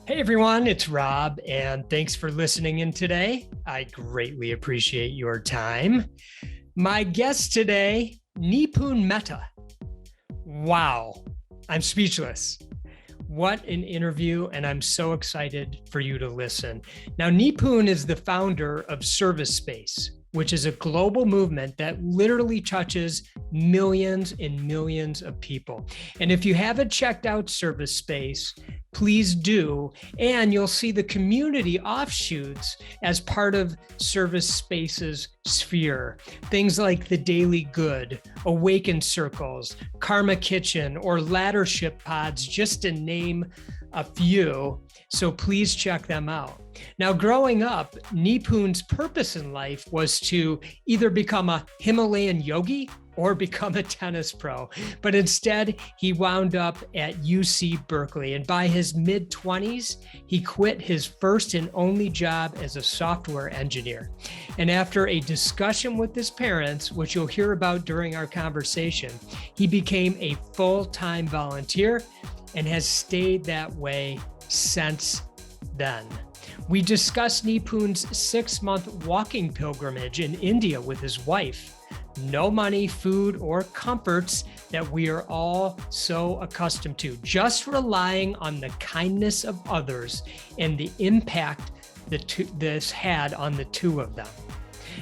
Hey everyone, it's Rob, and thanks for listening in today. I greatly appreciate your time. My guest today, Nipun Mehta. Wow, I'm speechless. What an interview, and I'm so excited for you to listen. Now, Nipun is the founder of ServiceSpace, which is a global movement that literally touches millions and millions of people. And if you haven't checked out ServiceSpace, please do. And you'll see the community offshoots as part of ServiceSpace's sphere. Things like the Daily Good, Awaken Circles, Karma Kitchen, or Laddership Pods, just to name a few. So please check them out. Now, growing up, Nipun's purpose in life was to either become a Himalayan yogi or become a tennis pro. But instead, he wound up at UC Berkeley. And by his mid-20s, he quit his first and only job as a software engineer. And after a discussion with his parents, which you'll hear about during our conversation, he became a full-time volunteer and has stayed that way since then. We discussed Nipun's 6-month walking pilgrimage in India with his wife. No money, food, or comforts that we are all so accustomed to, just relying on the kindness of others and the impact this had on the two of them.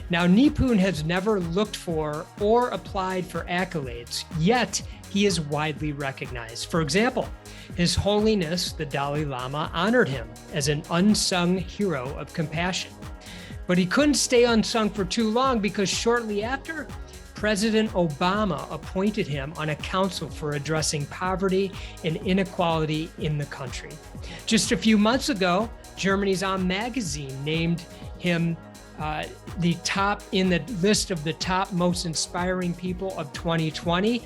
Now, Nipun has never looked for or applied for accolades, yet he is widely recognized. For example, His Holiness, the Dalai Lama, honored him as an unsung hero of compassion. But he couldn't stay unsung for too long because shortly after, President Obama appointed him on a council for addressing poverty and inequality in the country. Just a few months ago, Germany's On magazine named him the top in the list of the top most inspiring people of 2020.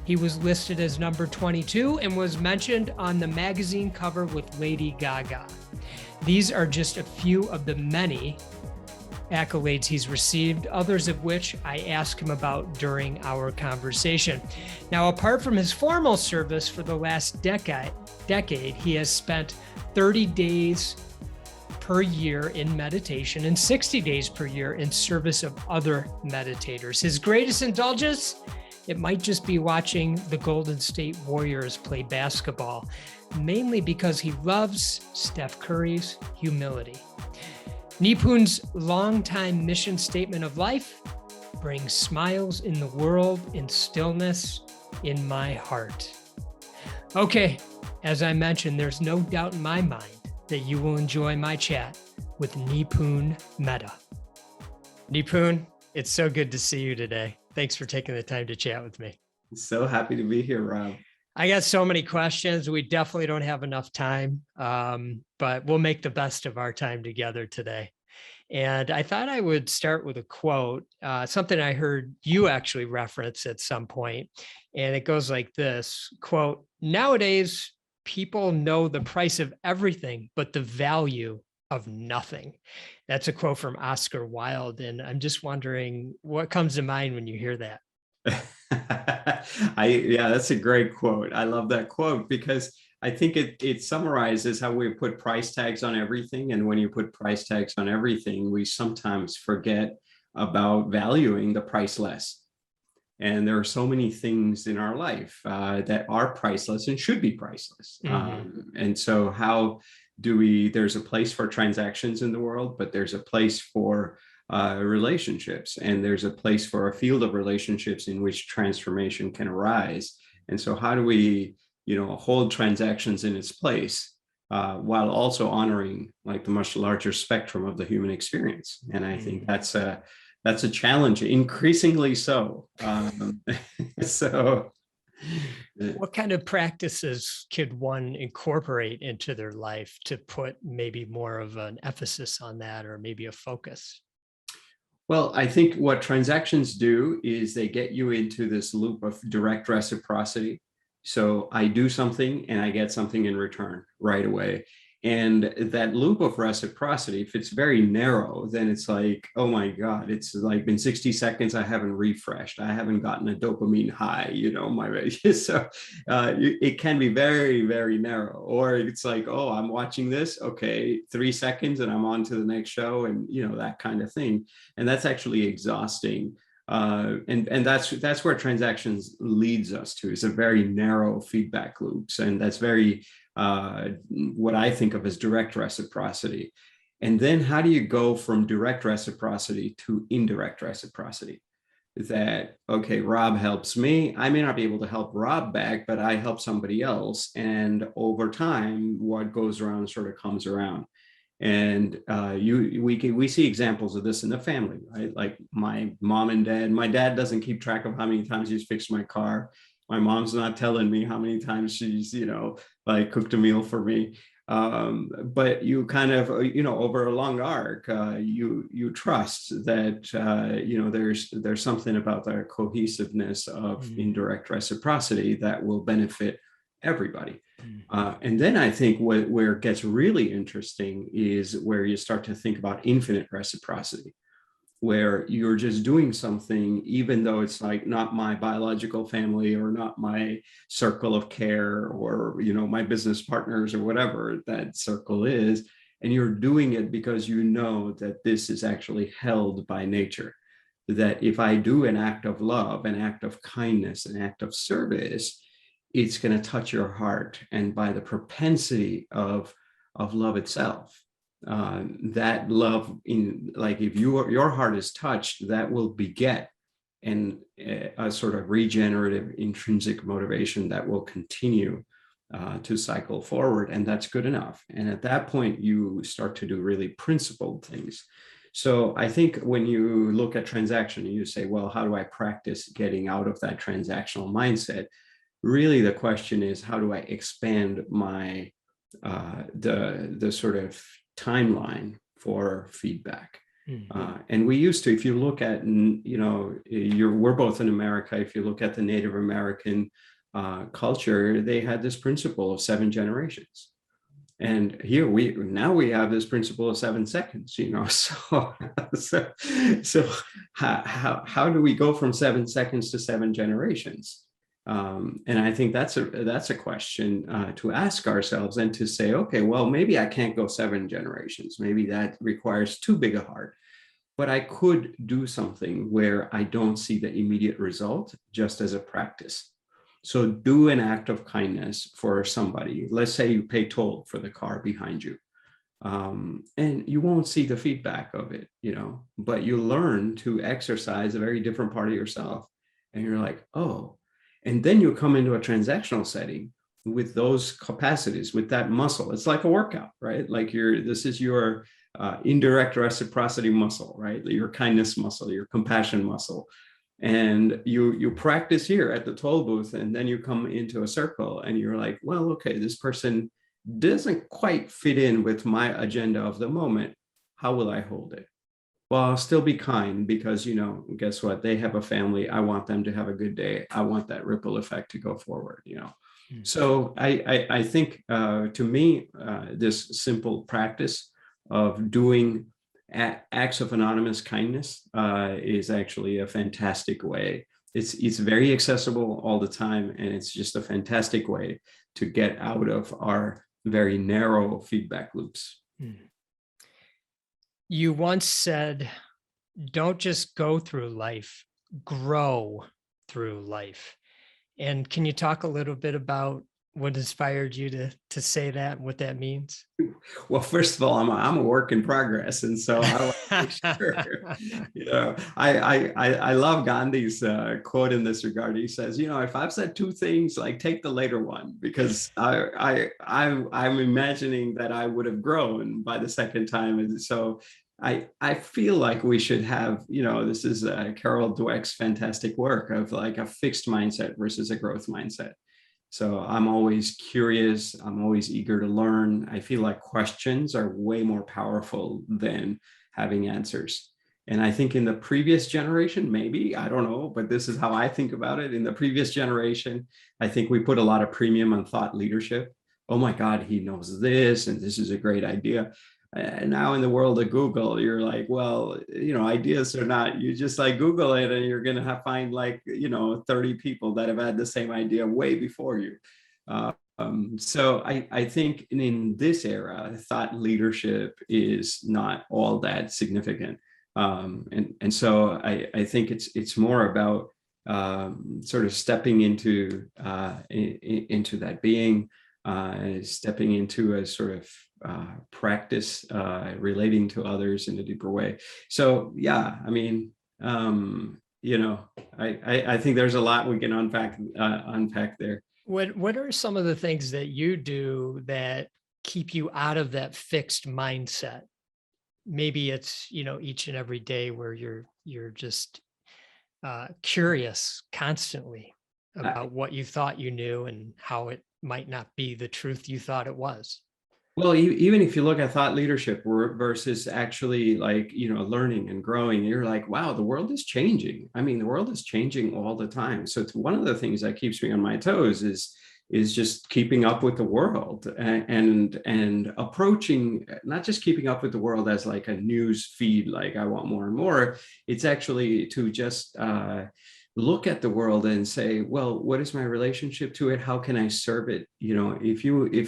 He was listed as number 22 and was mentioned on the magazine cover with Lady Gaga. These are just a few of the many accolades he's received, others of which I asked him about during our conversation. Now, apart from his formal service for the last decade, he has spent 30 days per year in meditation and 60 days per year in service of other meditators. His greatest indulgence? It might just be watching the Golden State Warriors play basketball, mainly because he loves Steph Curry's humility. Nipun's longtime mission statement of life: bring smiles in the world and stillness in my heart. Okay, as I mentioned, there's no doubt in my mind that you will enjoy my chat with Nipun Mehta. Nipun, it's so good to see you today. Thanks for taking the time to chat with me. So happy to be here, Rob. I got so many questions. We definitely don't have enough time, but we'll make the best of our time together today. And I thought I would start with a quote, something I heard you actually reference at some point. And it goes like this, quote, "Nowadays, people know the price of everything, but the value of nothing." That's a quote from Oscar Wilde. And I'm just wondering what comes to mind when you hear that. Yeah, that's a great quote. I love that quote because I think it summarizes how we put price tags on everything. And when you put price tags on everything, we sometimes forget about valuing the priceless. And there are so many things in our life that are priceless and should be priceless. Mm-hmm. And so how do there's a place for transactions in the world, but there's a place for relationships, and there's a place for a field of relationships in which transformation can arise. And so how do we, hold transactions in its place while also honoring like the much larger spectrum of the human experience? And I think that's a challenge, increasingly so. What kind of practices could one incorporate into their life to put maybe more of an emphasis on that, or maybe a focus? Well, I think what transactions do is they get you into this loop of direct reciprocity. So I do something and I get something in return right away. And that loop of reciprocity, if it's very narrow, then it's like, oh my God, it's like been 60 seconds, I haven't refreshed, I haven't gotten a dopamine high, so it can be very, very narrow. Or it's like, oh, I'm watching this, okay, 3 seconds and I'm on to the next show, and that kind of thing. And that's actually exhausting. And that's where transactions leads us to, is a very narrow feedback loops. And that's very what I think of as direct reciprocity. And then how do you go from direct reciprocity to indirect reciprocity? That, okay, Rob helps me. I may not be able to help Rob back, but I help somebody else. And over time, what goes around sort of comes around. And we see examples of this in the family, right? Like my mom and dad. My dad doesn't keep track of how many times he's fixed my car. My mom's not telling me how many times she's, like cooked a meal for me. But you kind of, over a long arc, you trust that, there's something about the cohesiveness of indirect reciprocity that will benefit everybody. And then I think where it gets really interesting is where you start to think about infinite reciprocity, where you're just doing something, even though it's like not my biological family or not my circle of care or, my business partners or whatever that circle is. And you're doing it because you know that this is actually held by nature. That if I do an act of love, an act of kindness, an act of service, it's going to touch your heart. And by the propensity of love itself, that love, if your heart is touched, that will beget a sort of regenerative intrinsic motivation that will continue to cycle forward. And that's good enough. And at that point, you start to do really principled things. So I think when you look at transaction and you say, well, how do I practice getting out of that transactional mindset? Really, the question is, how do I expand my the sort of timeline for feedback? And we used to, if you look at, we're both in America. If you look at the Native American culture, they had this principle of 7 generations. And here we have this principle of 7 seconds, so how do we go from 7 seconds to 7 generations? And I think that's a question to ask ourselves, and to say, okay, well, maybe I can't go 7 generations. Maybe that requires too big a heart, but I could do something where I don't see the immediate result, just as a practice. So do an act of kindness for somebody. Let's say you pay toll for the car behind you. And you won't see the feedback of it, but you learn to exercise a very different part of yourself. And you're like, oh, and then you come into a transactional setting with those capacities, with that muscle. It's like a workout, right? Like this is your indirect reciprocity muscle, right? Your kindness muscle, your compassion muscle. And you practice here at the toll booth, and then you come into a circle and you're like, well, okay, this person doesn't quite fit in with my agenda of the moment. How will I hold it? Well, I'll still be kind because, guess what? They have a family. I want them to have a good day. I want that ripple effect to go forward, So I think, to me, this simple practice of doing acts of anonymous kindness is actually a fantastic way. It's very accessible all the time, and it's just a fantastic way to get out of our very narrow feedback loops. You once said, don't just go through life, grow through life. And can you talk a little bit about what inspired you to say that, what that means? Well, first of all, I'm a work in progress, and so I want to make sure. I love Gandhi's quote in this regard. He says, if I've said 2 things, like, take the later one, because I'm imagining that I would have grown by the second time, and so I feel like we should have, this is Carol Dweck's fantastic work of like a fixed mindset versus a growth mindset. So I'm always curious. I'm always eager to learn. I feel like questions are way more powerful than having answers. And I think in the previous generation, maybe, I don't know, but this is how I think about it. In the previous generation, I think we put a lot of premium on thought leadership, oh my God, he knows this, and this is a great idea. And now in the world of Google, you're like, well, ideas are not, you just like Google it and you're going to find like, 30 people that have had the same idea way before you. So I think in this era, thought leadership is not all that significant. And so I think it's more about sort of stepping into that being, stepping into a sort of practice, relating to others in a deeper way. So yeah, I mean, I think there's a lot we can unpack there. What are some of the things that you do that keep you out of that fixed mindset? Maybe it's, each and every day where you're just curious constantly about what you thought you knew and how it might not be the truth you thought it was. Well, even if you look at thought leadership versus actually like, learning and growing, you're like, wow, the world is changing. I mean, the world is changing all the time. So it's one of the things that keeps me on my toes is just keeping up with the world and approaching, not just keeping up with the world as like a news feed, like I want more and more. It's actually to just look at the world and say, well, what is my relationship to it? How can I serve it? If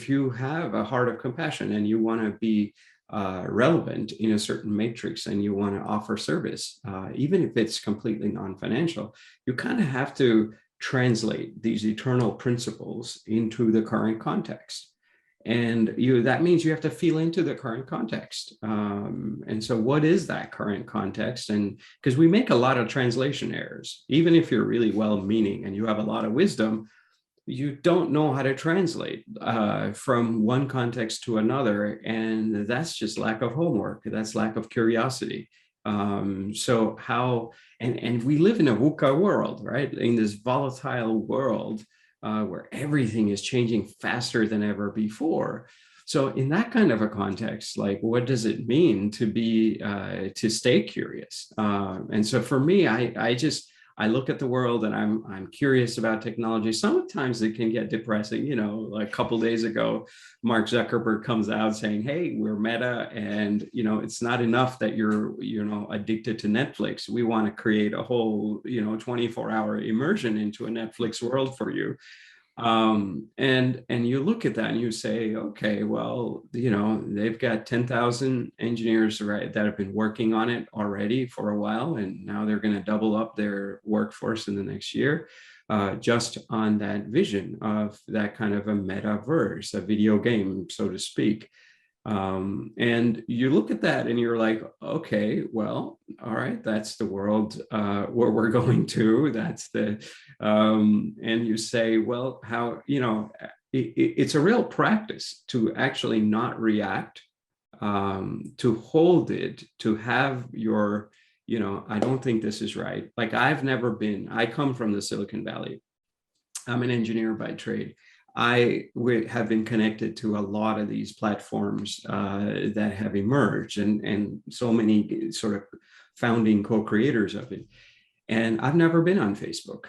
you have a heart of compassion and you want to be relevant in a certain matrix and you want to offer service, even if it's completely non-financial, you kind of have to translate these eternal principles into the current context. And that means you have to feel into the current context. And so what is that current context? And because we make a lot of translation errors, even if you're really well-meaning and you have a lot of wisdom, you don't know how to translate from one context to another. And that's just lack of homework. That's lack of curiosity. So how, and we live in a VUCA world, right? In this volatile world, where everything is changing faster than ever before. So in that kind of a context, like, what does it mean to be, to stay curious? And so for me, I look at the world and I'm curious about technology. Sometimes it can get depressing. Like a couple of days ago, Mark Zuckerberg comes out saying, hey, we're Meta, and it's not enough that you're addicted to Netflix. We want to create a whole 24-hour immersion into a Netflix world for you. And you look at that and you say, okay, well, they've got 10,000 engineers, right, that have been working on it already for a while, and now they're going to double up their workforce in the next year, just on that vision of that kind of a metaverse, a video game, so to speak. And you look at that and you're like, okay, well, all right, that's the world where we're going to. That's the, and you say, well, how, it's a real practice to actually not react, to hold it, to have your, I don't think this is right. Like I come from the Silicon Valley. I'm an engineer by trade. I have been connected to a lot of these platforms that have emerged, and so many sort of founding co-creators of it. And I've never been on Facebook,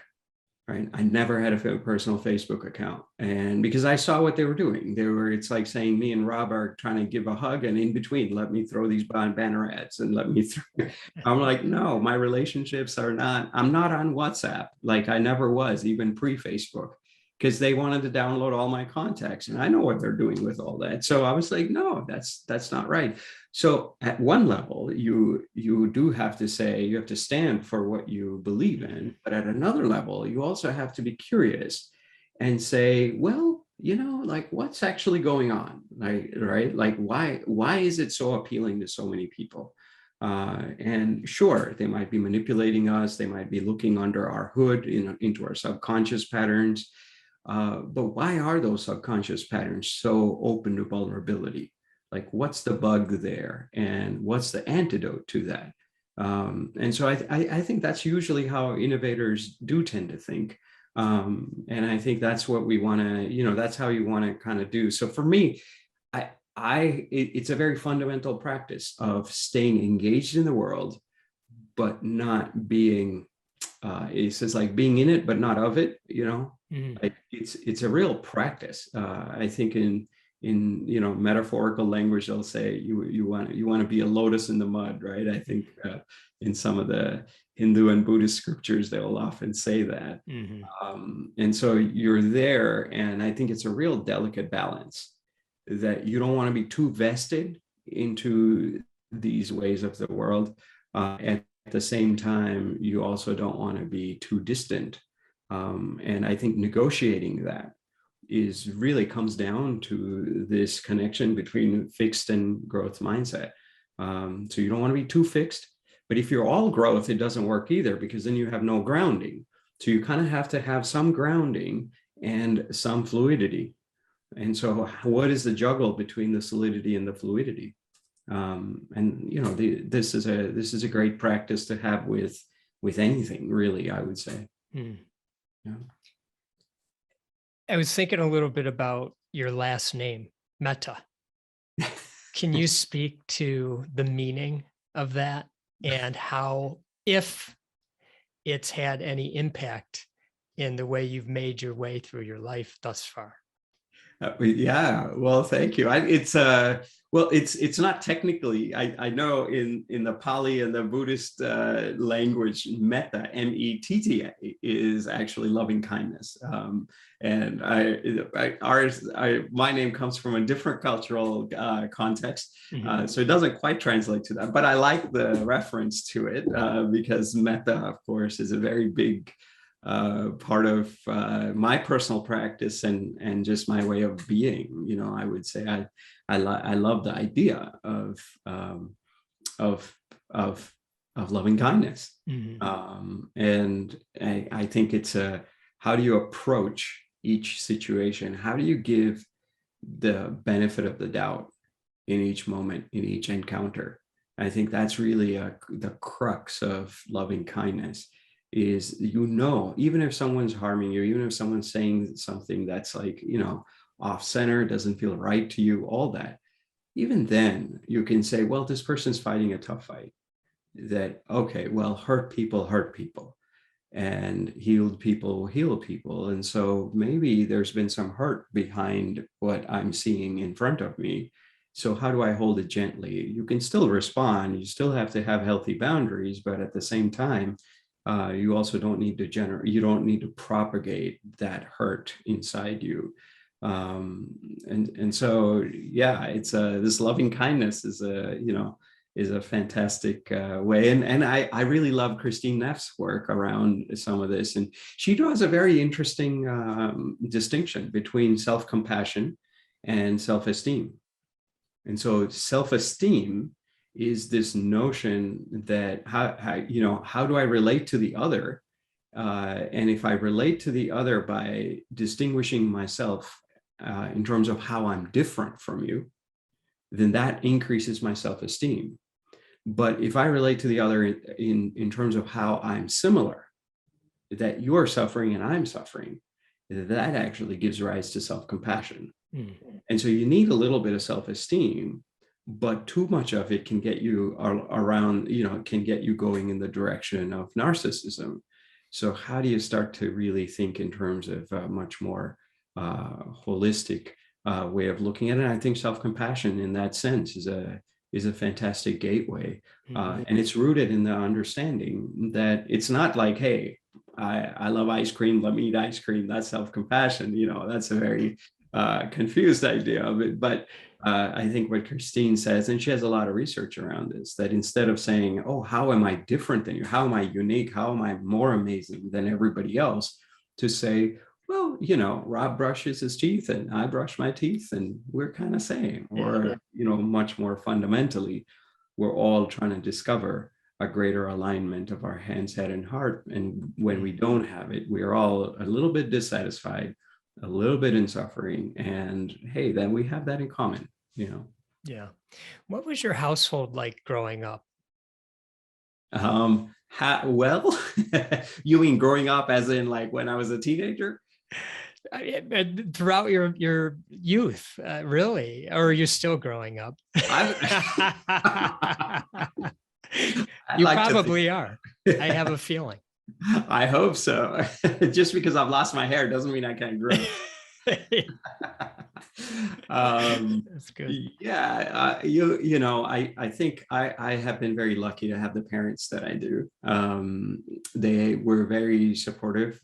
right? I never had a personal Facebook account. And because I saw what they were doing, it's like saying me and Rob are trying to give a hug, and in between, let me throw these banner ads and let me throw. I'm like, no, my relationships are not, I'm not on WhatsApp. Like I never was, even pre-Facebook, because they wanted to download all my contacts, and I know what they're doing with all that. So I was like, no, that's not right. So at one level, you do have to say, you have to stand for what you believe in, but at another level, you also have to be curious and say, well, like what's actually going on, right? Like why is it so appealing to so many people? And sure, they might be manipulating us, they might be looking under our hood, into our subconscious patterns. But why are those subconscious patterns so open to vulnerability? Like, what's the bug there? And what's the antidote to that? And so I think that's usually how innovators do tend to think. And I think that's what we want to, that's how you want to kind of do. So for me, it's a very fundamental practice of staying engaged in the world, but not being he says like being in it but not of it, Mm. like it's a real practice. I think in metaphorical language they'll say you want to be a lotus in the mud, right? I think in some of the Hindu and Buddhist scriptures they will often say that. Mhm. And so you're there, and I think it's a real delicate balance that you don't want to be too vested into these ways of the world. At the same time, you also don't want to be too distant. And I think negotiating that is really comes down to this connection between fixed and growth mindset. So you don't want to be too fixed, but if you're all growth, it doesn't work either, because then you have no grounding. So you kind of have to have some grounding and some fluidity. And so what is the juggle between the solidity and the fluidity? And this is a great practice to have with anything, really, I would say. Mm. Yeah. I was thinking a little bit about your last name, Mehta. Can you speak to the meaning of that and how, if it's had any impact in the way you've made your way through your life thus far? Yeah, well, thank you. It's not technically. I know in the Pali and the Buddhist language, metta, metta, is actually loving kindness. And my name comes from a different cultural context, so it doesn't quite translate to that. But I like the reference to it because metta, of course, is a very big part of my personal practice and just my way of being. I would say I love the idea of loving kindness. And I think it's how do you approach each situation? How do you give the benefit of the doubt in each moment, in each encounter? I think that's really the crux of loving kindness. Is even if someone's harming you, even if someone's saying something that's like off center, doesn't feel right to you, all that, even then you can say, well, this person's fighting a tough fight. That, okay, well, hurt people, and healed people heal people, and so maybe there's been some hurt behind what I'm seeing in front of me. So how do I hold it gently? You can still respond, you still have to have healthy boundaries, but at the same time, you also don't need to propagate that hurt inside you. And so, yeah, it's this loving kindness is a fantastic way. And I really love Christine Neff's work around some of this. And she draws a very interesting distinction between self-compassion and self-esteem. And so self-esteem is this notion that how do I relate to the other? And if I relate to the other by distinguishing myself in terms of how I'm different from you, then that increases my self-esteem. But if I relate to the other in terms of how I'm similar, that you're suffering and I'm suffering, that actually gives rise to self-compassion. And so you need a little bit of self-esteem, but too much of it can get you around, can get you going in the direction of narcissism. So how do you start to really think in terms of a much more holistic way of looking at it? And I think self-compassion in that sense is a fantastic gateway. And it's rooted in the understanding that it's not like, hey, I love ice cream, let me eat ice cream. That's self-compassion. That's a very confused idea of it. But I think what Christine says, and she has a lot of research around this, that instead of saying, oh, how am I different than you? How am I unique? How am I more amazing than everybody else? To say, well, Rob brushes his teeth and I brush my teeth and we're kind of same. Or, much more fundamentally, we're all trying to discover a greater alignment of our hands, head, and heart. And when we don't have it, we're all a little bit dissatisfied, a little bit in suffering. And hey, then we have that in common, Yeah. What was your household like growing up? Well, you mean growing up as in like when I was a teenager? Throughout your youth, really? Or are you still growing up? You like probably are. I have a feeling. I hope so. Just because I've lost my hair doesn't mean I can't grow. um, That's good. yeah, I think I have been very lucky to have the parents that I do. They were very supportive.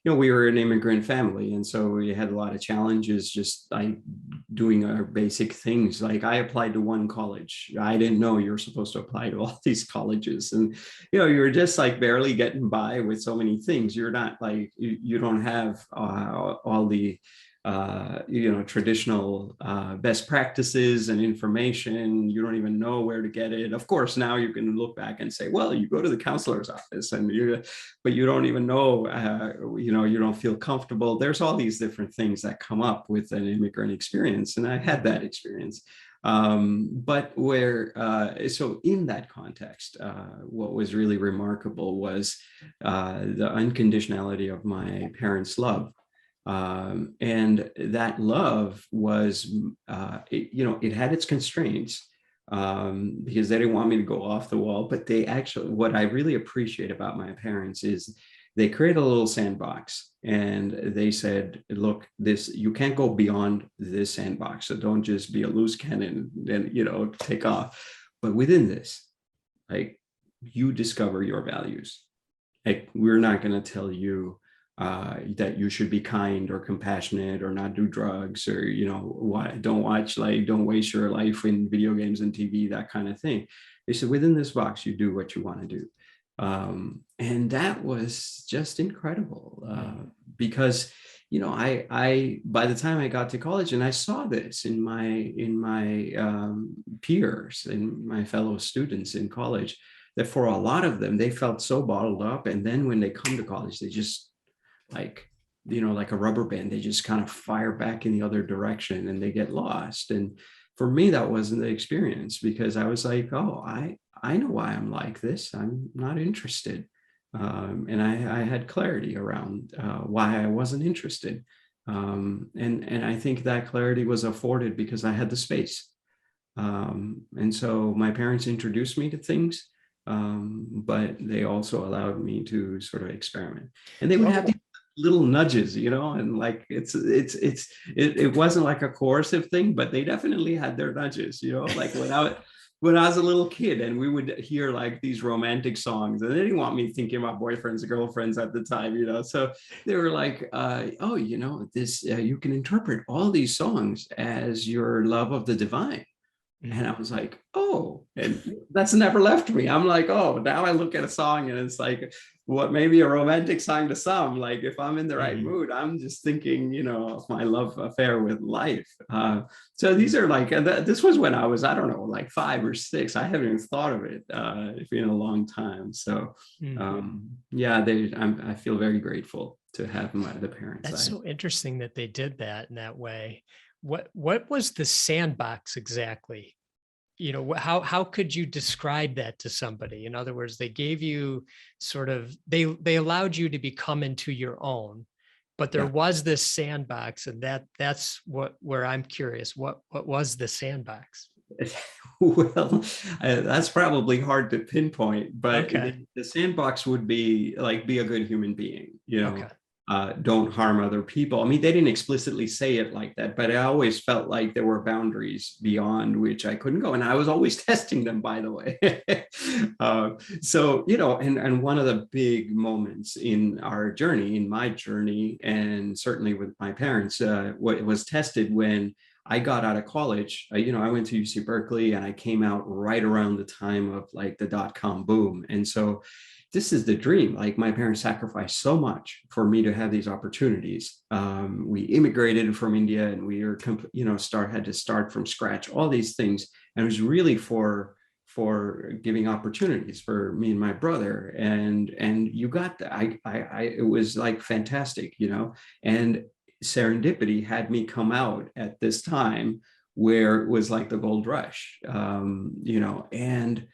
We were an immigrant family, and so we had a lot of challenges just like doing our basic things. Like I applied to one college. I didn't know you were supposed to apply to all these colleges, and you're just like barely getting by with so many things. You're not like you don't have all the traditional best practices and information. You don't even know where to get it. Of course, now you can look back and say, well, you go to the counselor's office, but you don't even know, you don't feel comfortable. There's all these different things that come up with an immigrant experience. And I had that experience. So in that context, what was really remarkable was the unconditionality of my parents' love. And that love was, it had its constraints because they didn't want me to go off the wall. But what I really appreciate about my parents is they created a little sandbox and they said, look, you can't go beyond this sandbox. So don't just be a loose cannon and, take off. But within this, like, you discover your values. Like, we're not going to tell you that you should be kind or compassionate or not do drugs or don't waste your life in video games and TV, that kind of thing. They said within this box you do what you want to do, and that was just incredible because I by the time I got to college and I saw this in my peers and my fellow students in college, that for a lot of them they felt so bottled up, and then when they come to college they just like a rubber band, they just kind of fire back in the other direction and they get lost. And for me that wasn't the experience, because I was like, oh, I know why I'm like this. I'm not interested. And I had clarity around why I wasn't interested. And I think that clarity was afforded because I had the space. And so my parents introduced me to things, but they also allowed me to sort of experiment. And they would have these little nudges, and like it wasn't like a coercive thing, but they definitely had their nudges, like when I was a little kid and we would hear like these romantic songs, and they didn't want me thinking about boyfriends and girlfriends at the time, so they were like, this you can interpret all these songs as your love of the divine. And I was like, oh, and that's never left me. I'm like, oh, now I look at a song and it's like, what maybe a romantic song to some, like if I'm in the right mood, I'm just thinking, of my love affair with life. So these are like, this was when I was, I don't know, like 5 or 6. I haven't even thought of it in a long time. So I feel very grateful to have the parents. That's so interesting that they did that in that way. What was the sandbox exactly? How could you describe that to somebody? In other words, they gave you sort of, they allowed you to become into your own, but there was this sandbox, and that's where I'm curious. What was the sandbox? Well, that's probably hard to pinpoint, but the sandbox would be like, be a good human being, don't harm other people. I mean, they didn't explicitly say it like that, but I always felt like there were boundaries beyond which I couldn't go. And I was always testing them, by the way. And one of the big moments in my journey, and certainly with my parents, what was tested when I got out of college. I went to UC Berkeley and I came out right around the time of like the dot-com boom. And so this is the dream. Like, my parents sacrificed so much for me to have these opportunities. We immigrated from India and we were, had to start from scratch, all these things. And it was really for giving opportunities for me and my brother. And you got that. It was like fantastic, and serendipity had me come out at this time where it was like the gold rush, and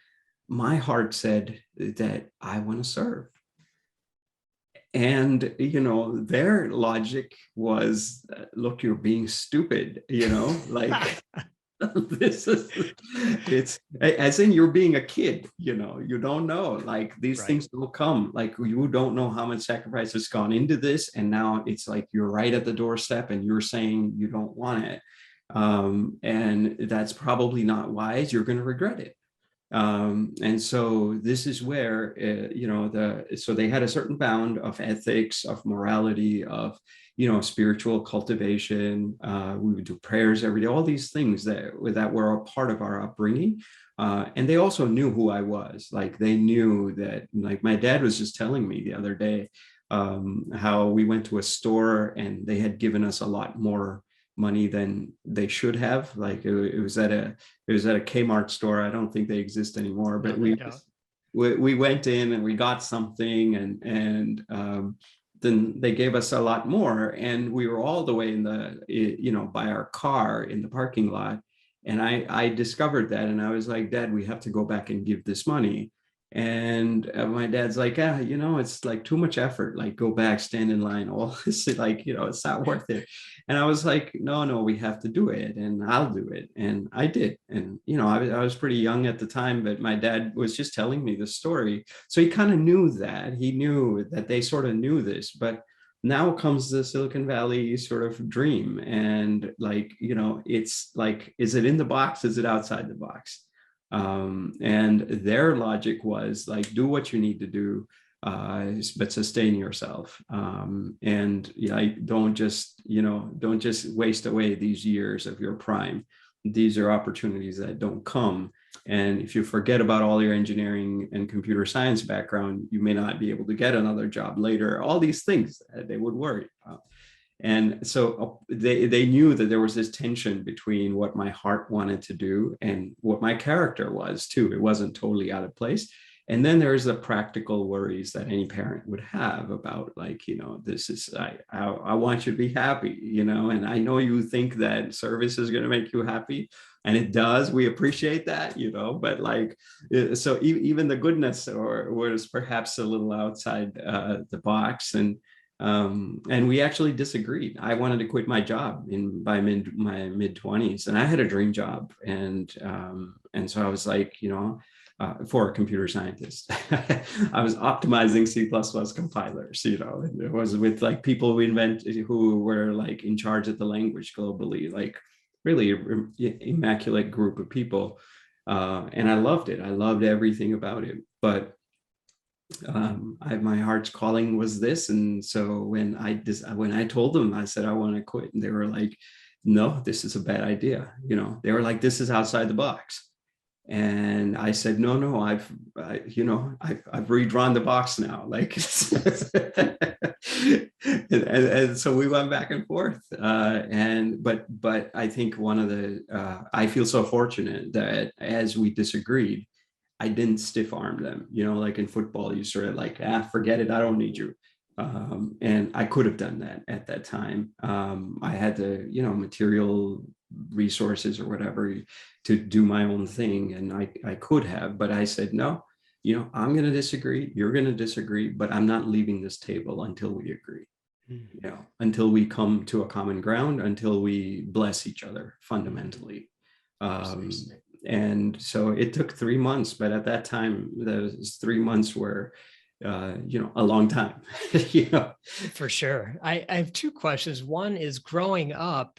my heart said that I want to serve. And, their logic was, look, you're being stupid, like, This is, it's as in you're being a kid, you don't know, like these Right. things will come, like you don't know how much sacrifice has gone into this. And now it's like you're right at the doorstep and you're saying you don't want it. And that's probably not wise. You're going to regret it. And so this is where, so they had a certain bound of ethics, of morality, of, spiritual cultivation. We would do prayers every day, all these things that were a part of our upbringing. And they also knew who I was. Like they knew that, like my dad was just telling me the other day, how we went to a store and they had given us a lot more money than they should have. Like it was at a Kmart store. I don't think they exist anymore, but we went in and we got something, and then they gave us a lot more, and we were all the way in the by our car in the parking lot. And I discovered that, and I was like, Dad, we have to go back and give this money. And my dad's like, it's like too much effort, like go back, stand in line, all this, like, it's not worth it. And I was like, no, we have to do it, and I'll do it. And I did. And, I was pretty young at the time, but my dad was just telling me the story. So he kind of knew that. He knew that they sort of knew this, but now comes the Silicon Valley sort of dream. And like, it's like, is it in the box? Is it outside the box? And their logic was like, do what you need to do, but sustain yourself. And don't just waste away these years of your prime. These are opportunities that don't come. And if you forget about all your engineering and computer science background, you may not be able to get another job later. All these things that they would worry about. And so they knew that there was this tension between what my heart wanted to do and what my character was too. It wasn't totally out of place. And then there's the practical worries that any parent would have about, like, this is, I want you to be happy, and I know you think that service is going to make you happy, and it does. We appreciate that, but like, so even the goodness was perhaps a little outside the box. And we actually disagreed. I wanted to quit my job by my mid 20s, and I had a dream job. And so I was like, for a computer scientist, I was optimizing C++ compilers, and it was with like people who were like in charge of the language globally, like really immaculate group of people. And I loved it. I loved everything about it. But my heart's calling was this. And so when I told them, I said I want to quit, and they were like, no, this is a bad idea. They were like, this is outside the box. And I said, no, I've redrawn the box now. Like, and so we went back and forth. But I think I feel so fortunate that as we disagreed, I didn't stiff arm them, like in football, you sort of like, forget it, I don't need you. And I could have done that at that time. I had the, material resources or whatever to do my own thing. And I could have, but I said, no, I'm going to disagree. You're going to disagree, but I'm not leaving this table until we agree, until we come to a common ground, until we bless each other fundamentally. And so it took 3 months, but at that time, those 3 months were, a long time. For sure. I have two questions. One is, growing up,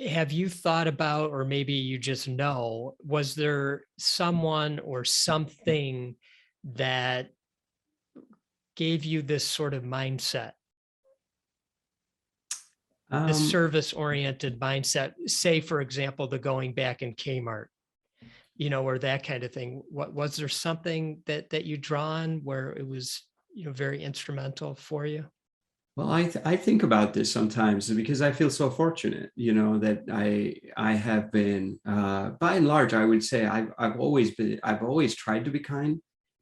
have you thought about, or maybe you just know, was there someone or something that gave you this sort of mindset? This service-oriented mindset, say, for example, the going back in Kmart, or that kind of thing. What was there something that you draw on where it was, very instrumental for you? Well, I think about this sometimes because I feel so fortunate, that I have been, by and large, I would say I've always tried to be kind.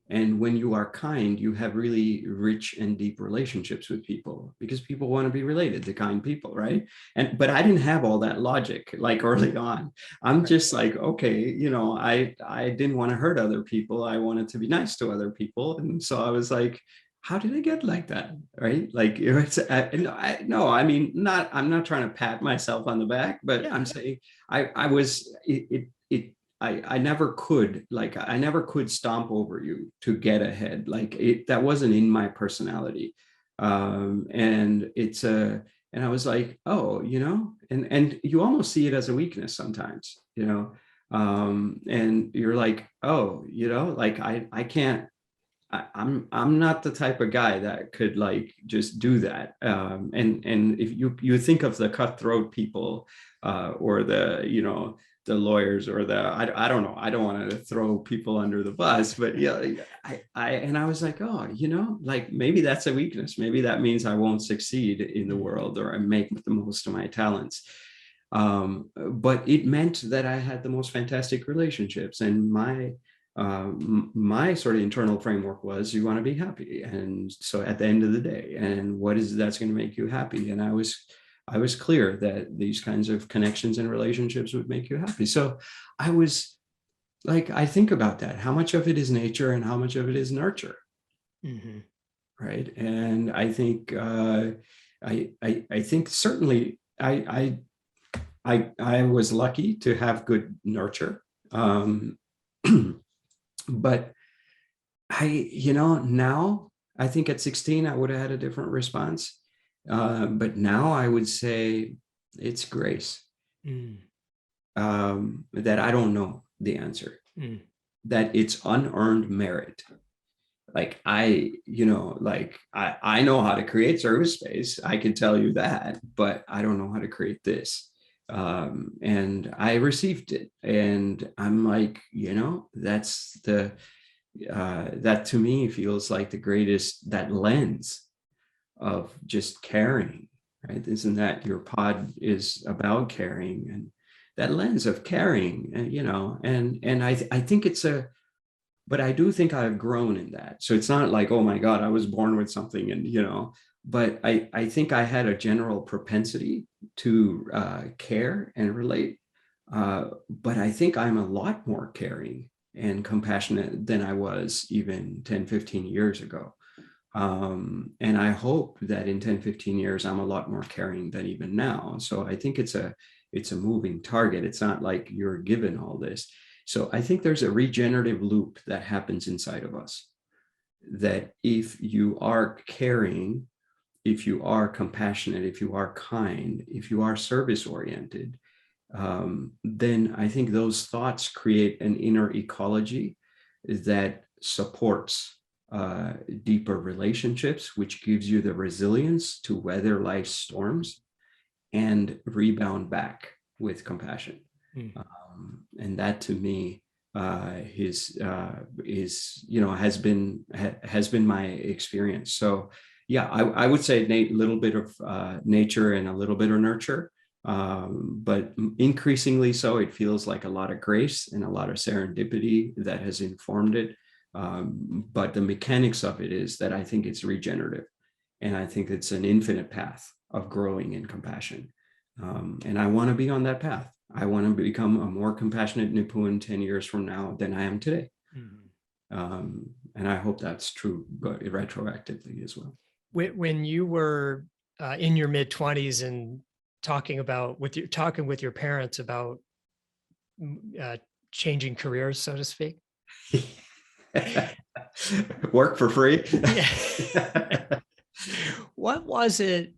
And when you are kind, you have really rich and deep relationships with people because people want to be related to kind people, right? But I didn't have all that logic like early on. I'm just like, okay, I didn't want to hurt other people. I wanted to be nice to other people. And so I was like, how did I get like that? Right? Like it's no, I mean, I'm not trying to pat myself on the back, but Yeah. I'm saying I was I never could, like, I never could stomp over you to get ahead. Like that wasn't in my personality. And it's and I was like, oh, and you almost see it as a weakness sometimes, and you're like, oh, like I can't, I'm not the type of guy that could like just do that. And if you think of the cutthroat people, or the lawyers, or I don't know, I don't want to throw people under the bus, but yeah, I was like, oh, like maybe that's a weakness. Maybe that means I won't succeed in the world, or I make the most of my talents. But it meant that I had the most fantastic relationships, and my sort of internal framework was, you want to be happy, and so at the end of the day, and what is that's going to make you happy, and I was clear that these kinds of connections and relationships would make you happy. So I was like, I think about that, how much of it is nature and how much of it is nurture. Mm-hmm. Right. And I think I think certainly I was lucky to have good nurture. But now I think at 16, I would have had a different response. But now I would say it's grace. That I don't know the answer, that it's unearned merit. Like I know how to create ServiceSpace. I can tell you that, but I don't know how to create this. And I received it, and I'm like, that's that to me feels like the greatest, that lens of just caring, right? Isn't that your pod is about caring, and that lens of caring, and I think but I do think I've grown in that. So it's not like, oh my God, I was born with something, and but I think I had a general propensity to care and relate. But I think I'm a lot more caring and compassionate than I was even 10, 15 years ago. And I hope that in 10, 15 years, I'm a lot more caring than even now. So I think it's a moving target. It's not like you're given all this. So I think there's a regenerative loop that happens inside of us, that if you are caring, if you are compassionate, if you are kind, if you are service oriented, then I think those thoughts create an inner ecology that supports deeper relationships, which gives you the resilience to weather life's storms and rebound back with compassion. And that to me has been my experience. So yeah, I would say a little bit of nature and a little bit of nurture, but increasingly so, it feels like a lot of grace and a lot of serendipity that has informed it. But the mechanics of it is that I think it's regenerative, and I think it's an infinite path of growing in compassion. And I want to be on that path. I want to become a more compassionate Nipun 10 years from now than I am today. And I hope that's true, but retroactively as well. When you were in your mid-20s and talking with your parents about changing careers, so to speak. Work for free. What was it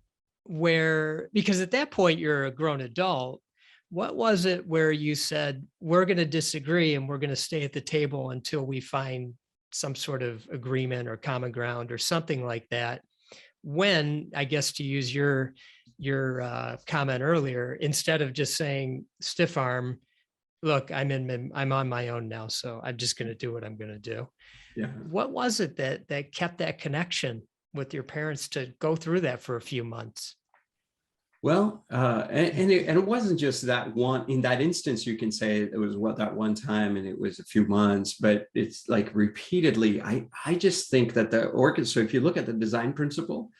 because at that point you're a grown adult, what was it where you said, we're going to disagree and we're going to stay at the table until we find some sort of agreement or common ground or something like that? When, I guess, to use your comment earlier, instead of just saying stiff arm, look, I'm on my own now, so I'm just going to do what I'm going to do. Yeah. What was it that kept that connection with your parents to go through that for a few months? Well, and it wasn't just that one. In that instance, you can say it was that one time, and it was a few months. But it's like repeatedly. I just think that the orchestra. So if you look at the design principle,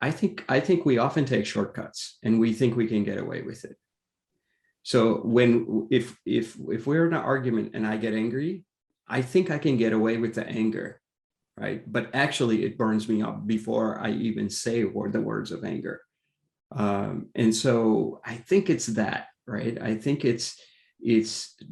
I think we often take shortcuts, and we think we can get away with it. So if we're in an argument and I get angry, I think I can get away with the anger, right? But actually it burns me up before I even say the words of anger. And so I think it's that, right? I think it's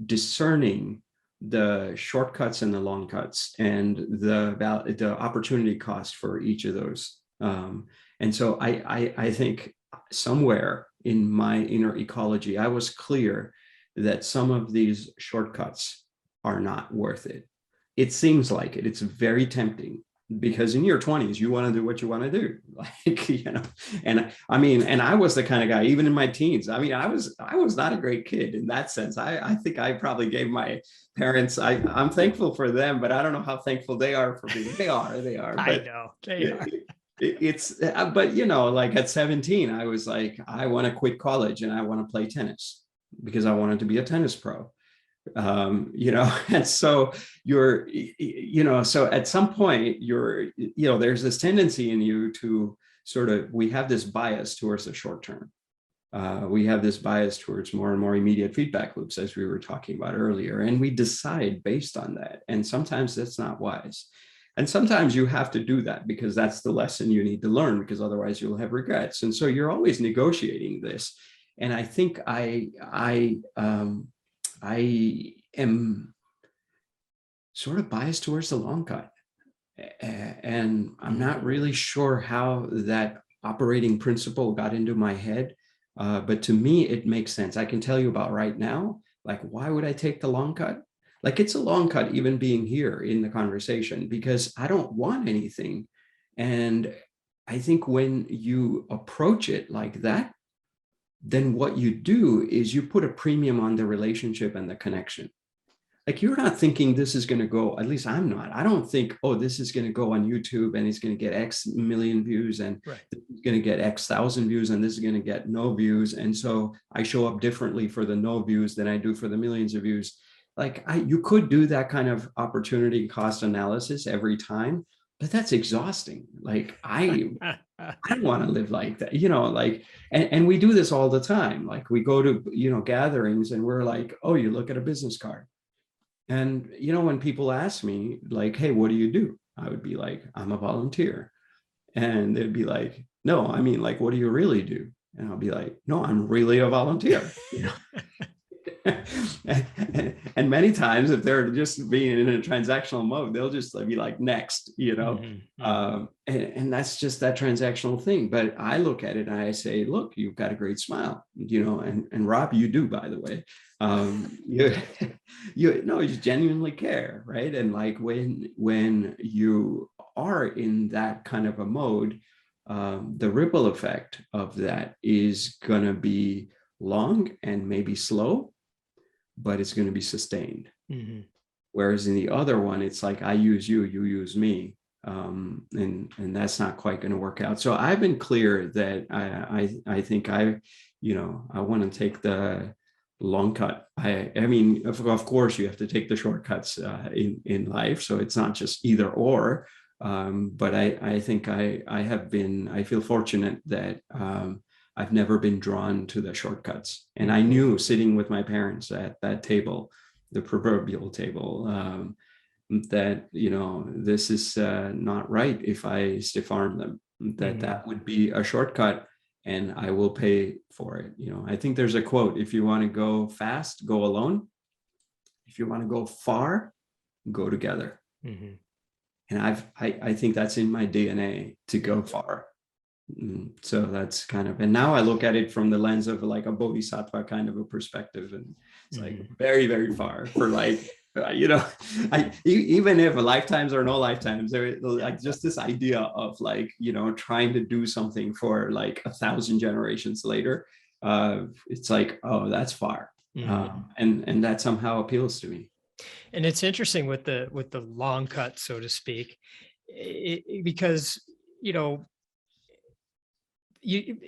discerning the shortcuts and the long cuts and the opportunity cost for each of those. And so I think somewhere in my inner ecology, I was clear that some of these shortcuts are not worth it. It seems like it. It's very tempting because in your 20s, you want to do what you want to do. Like, and I mean, and I was the kind of guy, even in my teens, I mean, I was not a great kid in that sense. I think I probably gave my parents, I'm thankful for them, but I don't know how thankful they are for me. They are, but I know they are. It's, but like at 17, I was like, I want to quit college and I want to play tennis because I wanted to be a tennis pro. And so so at some point there's this tendency in you to we have this bias towards the short term. We have this bias towards more and more immediate feedback loops, as we were talking about earlier, and we decide based on that. And sometimes that's not wise. And sometimes you have to do that because that's the lesson you need to learn, because otherwise you'll have regrets. And so you're always negotiating this. And I think I am sort of biased towards the long cut. And I'm not really sure how that operating principle got into my head. But to me, it makes sense. I can tell you about right now, like, why would I take the long cut? Like, it's a long cut even being here in the conversation because I don't want anything. And I think when you approach it like that, then what you do is you put a premium on the relationship and the connection. Like, you're not thinking this is going to go, at least I'm not. I don't think, oh, this is going to go on YouTube and it's going to get X million views and it's going to get X thousand views and this is going to get no views. And so I show up differently for the no views than I do for the millions of views. Like, you could do that kind of opportunity cost analysis every time, but that's exhausting. Like, I don't want to live like that, and we do this all the time. Like, we go to, gatherings and we're like, oh, you look at a business card. And, when people ask me like, hey, what do you do? I would be like, I'm a volunteer. And they'd be like, no, I mean, like, what do you really do? And I'll be like, no, I'm really a volunteer. And many times if they're just being in a transactional mode, they'll just be like, next, and that's just that transactional thing. But I look at it and I say, look, you've got a great smile, and Rob, you do, by the way. You genuinely care, right? And like when you are in that kind of a mode, the ripple effect of that is going to be long and maybe slow, but it's going to be sustained. Whereas in the other one, it's like, I use you, you use me. And that's not quite going to work out. So I've been clear that I think I want to take the long cut. I mean, of course you have to take the shortcuts in life. So it's not just either or. But I think I feel fortunate that I've never been drawn to the shortcuts. And I knew sitting with my parents at that table, the proverbial table, that, this is not right if I stiff arm them, that would be a shortcut and I will pay for it. I think there's a quote: if you want to go fast, go alone. If you want to go far, go together. And I think that's in my DNA to go far. So that's kind of, and now I look at it from the lens of like a bodhisattva kind of a perspective, and it's like very, very far for like, even if lifetimes or no lifetimes, there like just this idea of like, trying to do something for like 1,000 generations later, it's like, oh, that's far. And that somehow appeals to me. And it's interesting with the long cut, so to speak, because, you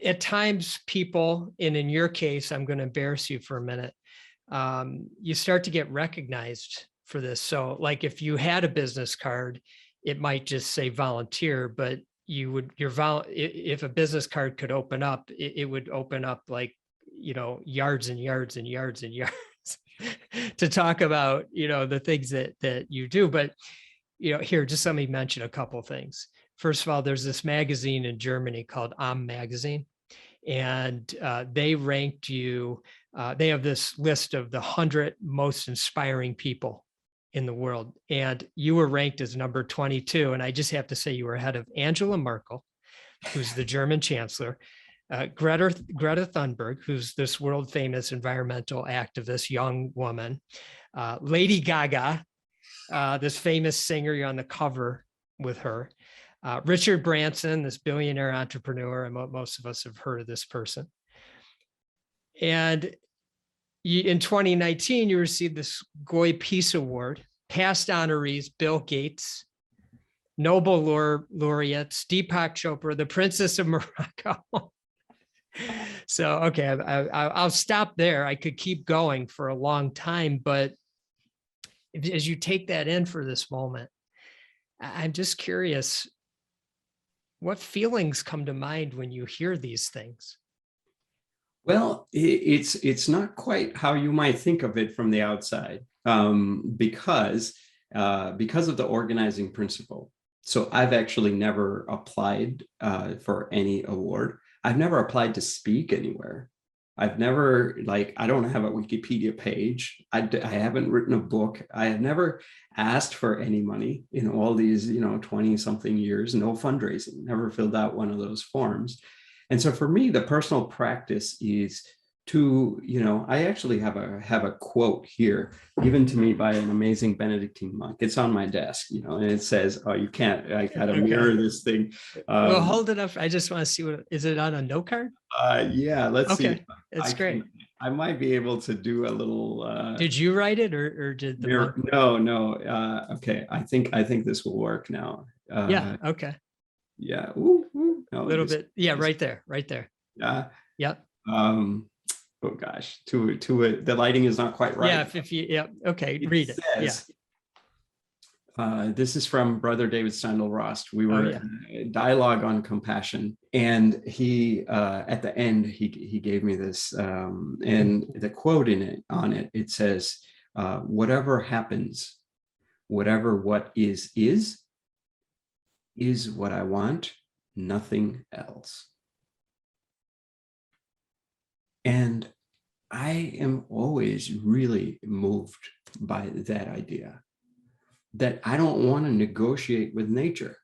at times people, and in your case, I'm going to embarrass you for a minute, you start to get recognized for this. So like if you had a business card, it might just say volunteer, but if a business card could open up, it would open up like, yards and yards and yards and yards to talk about, the things that you do. But here, just let me mention a couple of things. First of all, there's this magazine in Germany called Magazine, and they ranked you. They have this list of the 100 most inspiring people in the world, and you were ranked as number 22. And I just have to say, you were ahead of Angela Merkel, who's the German chancellor, Greta Thunberg, who's this world famous environmental activist, young woman, Lady Gaga, this famous singer, you're on the cover with her. Richard Branson, this billionaire entrepreneur, and most of us have heard of this person. And in 2019, you received this Goy Peace Award, past honorees, Bill Gates, Nobel laureates, Deepak Chopra, the Princess of Morocco. So, okay, I'll stop there. I could keep going for a long time, but as you take that in for this moment, I'm just curious, what feelings come to mind when you hear these things? Well, it's not quite how you might think of it from the outside, because of the organizing principle. So I've actually never applied for any award. I've never applied to speak anywhere. I've never, I don't have a Wikipedia page. I haven't written a book. I have never asked for any money in all these, 20 something years, no fundraising, never filled out one of those forms. And so for me, the personal practice is to, I actually have a quote here given to me by an amazing Benedictine monk. It's on my desk, and it says, "Oh, you can't, I gotta mirror this thing." Well, hold it up. I just want to see is it on a note card? Yeah, let's see. Okay, it's great. I might be able to do a little. Did you write it or did the mirror? No. Okay, I think this will work now. Yeah. Okay. Yeah. Ooh, no, a little bit. Yeah. Right there. Yeah. Yep. Oh gosh, the lighting is not quite right. Yeah. If you, yeah. Okay. Read it. Says, this is from Brother David Steindl-Rast. We were in a dialogue on compassion, and he at the end he gave me this, and the quote on it it says, "Whatever happens, whatever what is what I want, nothing else." And I am always really moved by that idea, that I don't want to negotiate with nature.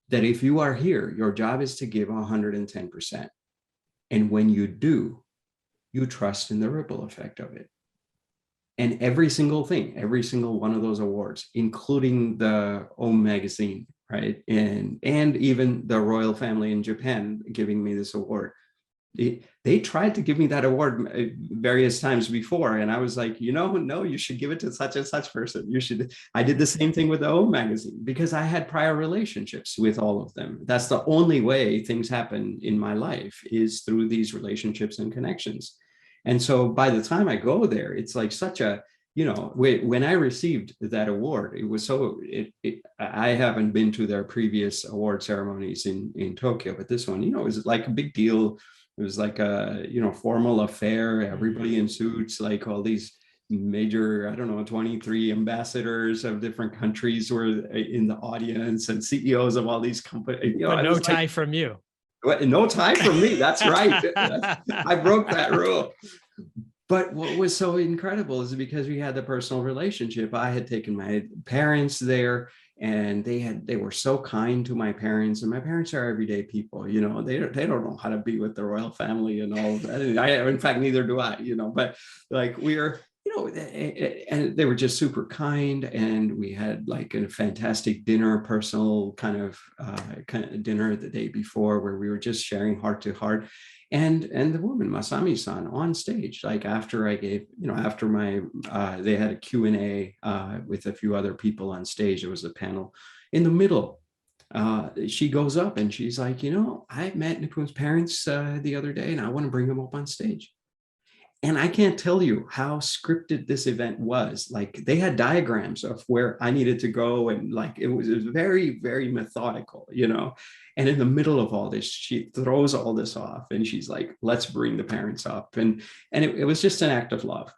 That if you are here, your job is to give 110%. And when you do, you trust in the ripple effect of it. And every single thing, every single one of those awards, including the Magazine, right? And even the royal family in Japan giving me this award. They tried to give me that award various times before, and I was like, no, you should give it to such and such person. You should. I did the same thing with the Magazine because I had prior relationships with all of them. That's the only way things happen in my life, is through these relationships and connections. And so by the time I go there, it's like such a, when I received that award, it was so, I haven't been to their previous award ceremonies in Tokyo, but this one, it was like a big deal. It was like a, formal affair, everybody in suits, like all these major, 23 ambassadors of different countries were in the audience, and CEOs of all these companies. But no tie from you. No tie from me. That's right. I broke that rule. But what was so incredible is because we had the personal relationship. I had taken my parents there, and they were so kind to my parents, and my parents are everyday people. They don't know how to be with the royal family and all of that. In fact, neither do I. But like we're, and they were just super kind, and we had like a fantastic dinner, personal kind of dinner the day before, where we were just sharing heart to heart. And the woman, Masami-san, on stage, like after I gave, after my, they had a Q&A with a few other people on stage. There was a panel in the middle. She goes up and she's like, I met Nipun's parents the other day, and I want to bring them up on stage. And I can't tell you how scripted this event was. Like, they had diagrams of where I needed to go, and like it was very, very methodical, And in the middle of all this, she throws all this off, and she's like, "Let's bring the parents up," and it was just an act of love,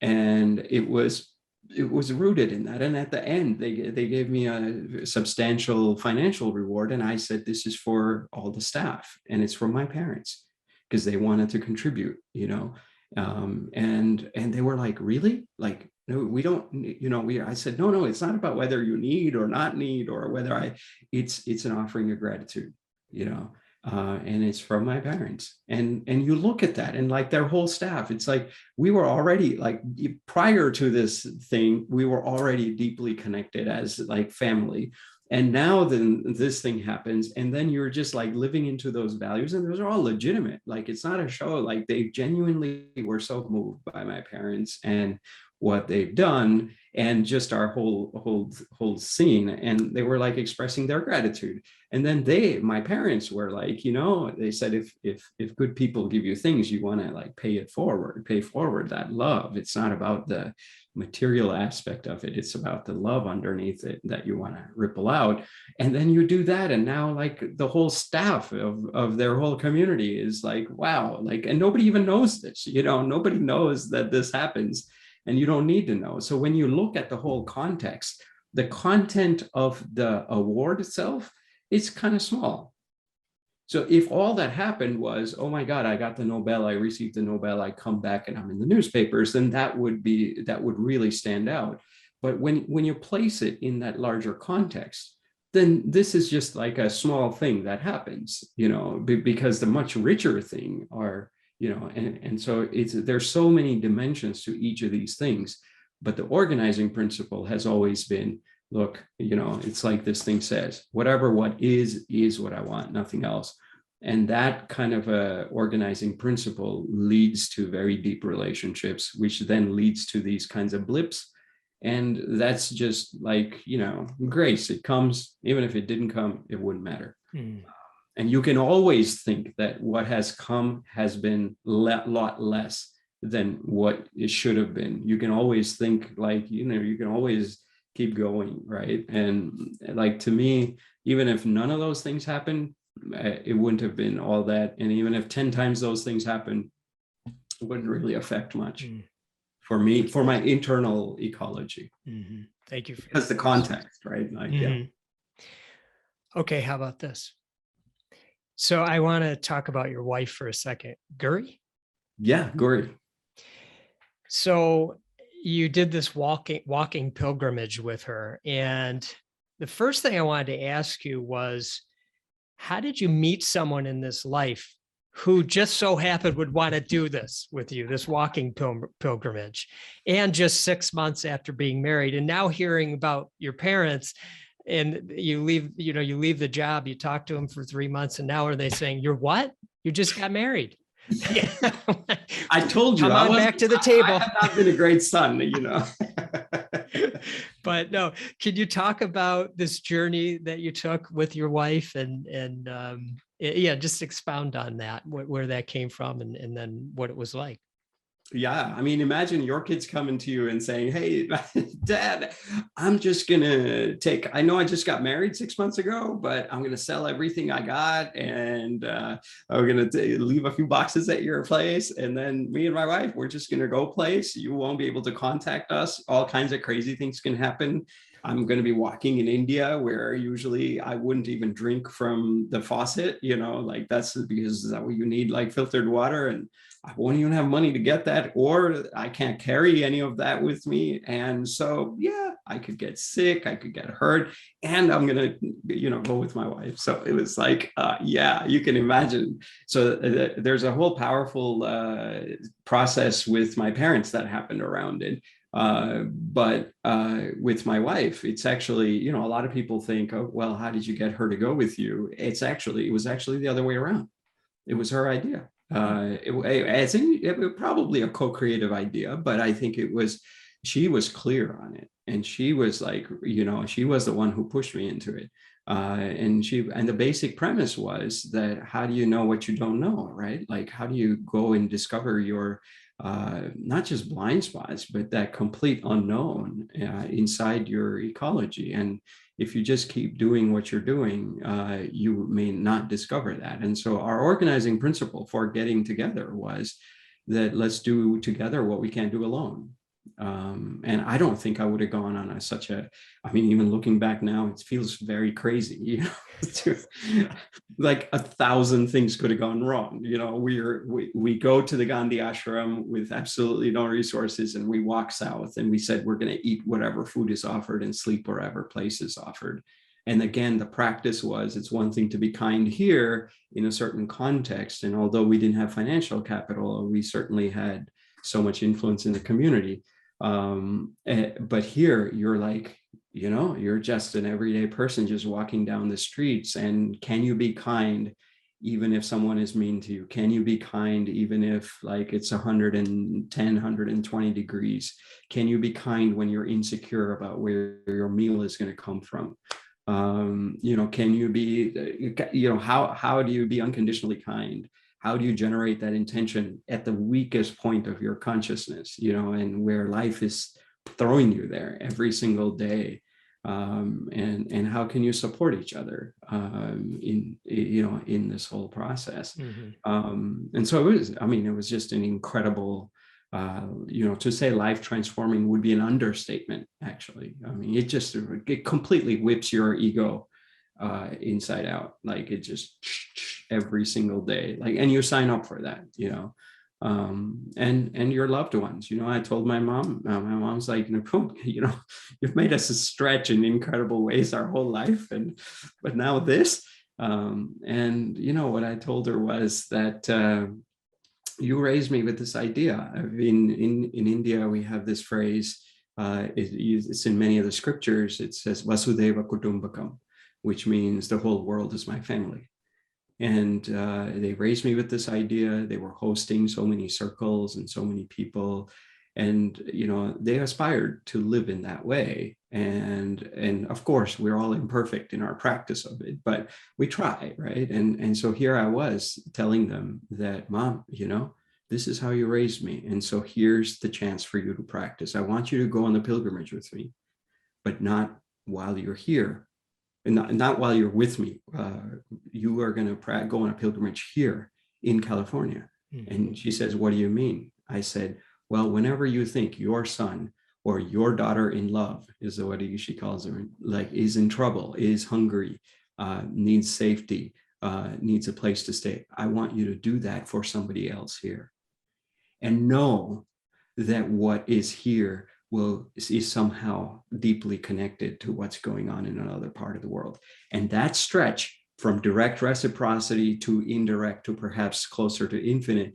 and it was it was rooted in that. And at the end, they gave me a substantial financial reward. And I said, this is for all the staff and it's from my parents because they wanted to contribute, you know. And they were like, really? Like, no, we don't, you know, I said, no, it's not about whether you need or not need or whether it's an offering of gratitude, you know. And it's from my parents, and you look at that and like their whole staff, it's like we were already like prior to this thing, we were already deeply connected as like family. And now then this thing happens, and then you're just like living into those values, and those are all legitimate. Like it's not a show. Like they genuinely were so moved by my parents and what they've done, and just our whole scene, and they were like expressing their gratitude. And then my parents were like, you know, they said if good people give you things, you want to like pay forward that love. It's not about the material aspect of it, it's about the love underneath it that you want to ripple out. And then you do that, and now like the whole staff of their whole community is like, wow, like, and nobody even knows this, you know, nobody knows that this happens, and you don't need to know. So when you look at the whole context, the content of the award itself, it's kind of small. So if all that happened was, oh my God, I got the Nobel, I received the Nobel, I come back and I'm in the newspapers, then that would really stand out. But when you place it in that larger context, then this is just like a small thing that happens, you know, because the much richer thing are, you know, and so there's so many dimensions to each of these things. But the organizing principle has always been, look, you know, it's like this thing says, whatever what is what I want, nothing else. And that kind of a organizing principle leads to very deep relationships, which then leads to these kinds of blips. And that's just like, you know, grace. It comes, even if it didn't come, it wouldn't matter. And you can always think that what has come has been a lot less than what it should have been. You can always think like, you know, you can always keep going, right? And like, to me, even if none of those things happen, it wouldn't have been all that. And even if 10 times those things happen, it wouldn't really affect much for me, for my internal ecology. Thank you. Because the context, right? Like, yeah. Okay, how about this? So I want to talk about your wife for a second, Guri. Yeah, Guri. So you did this walking pilgrimage with her. And the first thing I wanted to ask you was, how did you meet someone in this life who just so happened would want to do this with you, this walking pilgrimage, and just 6 months after being married? And now hearing about your parents, and you leave the job, you talk to them for 3 months, and now are they saying, you're what? You just got married. Yeah. I told you, come on back to the table. I have not been a great son, you know. But no, can you talk about this journey that you took with your wife, and yeah, just expound on that, where that came from, and then what it was like? Yeah, I mean, imagine your kids coming to you and saying, hey, Dad, I'm just gonna I know I just got married 6 months ago, but I'm gonna sell everything I got, and I'm gonna leave a few boxes at your place, and then me and my wife, we're just gonna go place. You won't be able to contact us. All kinds of crazy things can happen. I'm going to be walking in India, where usually I wouldn't even drink from the faucet, you know, like that's because that way you need like filtered water, and I won't even have money to get that, or I can't carry any of that with me. And so, yeah, I could get sick, I could get hurt, and I'm going to, you know, go with my wife. So it was like, yeah, you can imagine. So there's a whole powerful process with my parents that happened around it. But with my wife, it's actually, you know, a lot of people think, oh, well, how did you get her to go with you? It was actually the other way around. It was her idea. It was probably a co-creative idea, but I think she was clear on it. And she was like, you know, she was the one who pushed me into it. And the basic premise was that, how do you know what you don't know, right? Like, how do you go and discover your not just blind spots, but that complete unknown inside your ecology? And if you just keep doing what you're doing, you may not discover that. And so our organizing principle for getting together was that let's do together what we can't do alone. And I don't think I would have gone on I mean, even looking back now, it feels very crazy, like 1,000 things could have gone wrong. We go to the Gandhi ashram with absolutely no resources, and we walk south, and we said, we're going to eat whatever food is offered and sleep wherever place is offered. And again, the practice was, it's one thing to be kind here in a certain context. And although we didn't have financial capital, we certainly had so much influence in the community. But here you're like, you're just an everyday person just walking down the streets. And can you be kind even if someone is mean to you? Can you be kind even if like it's 110, 120 degrees? Can you be kind when you're insecure about where your meal is going to come from? Can you be, how do you be unconditionally kind? How do you generate that intention at the weakest point of your consciousness, and where life is throwing you there every single day? And how can you support each other in this whole process? Mm-hmm. And so it was just an incredible, to say life transforming would be an understatement, actually. I mean, it completely whips your ego inside out. Like, it just every single day, like, and you sign up for that, and your loved ones. I told my mom's like, Nipun, you've made us stretch in incredible ways our whole life, but now this, and what I told her was that you raised me with this idea. In India, we have this phrase, it's in many of the scriptures. It says Vasudhaiva Kutumbakam, which means the whole world is my family. And they raised me with this idea. They were hosting so many circles and so many people. And, they aspired to live in that way. And of course, we're all imperfect in our practice of it, but we try, right? And so here I was telling them that, Mom, this is how you raised me. And so here's the chance for you to practice. I want you to go on the pilgrimage with me, but not while you're here. And not while you're with me. You are going to go on a pilgrimage here in California. Mm-hmm. And she says, what do you mean? I said, well, whenever you think your son or your daughter in love, is what she calls her, like, is in trouble, is hungry, needs safety, needs a place to stay, I want you to do that for somebody else here. And know that what is here is somehow deeply connected to what's going on in another part of the world. And that stretch from direct reciprocity to indirect to perhaps closer to infinite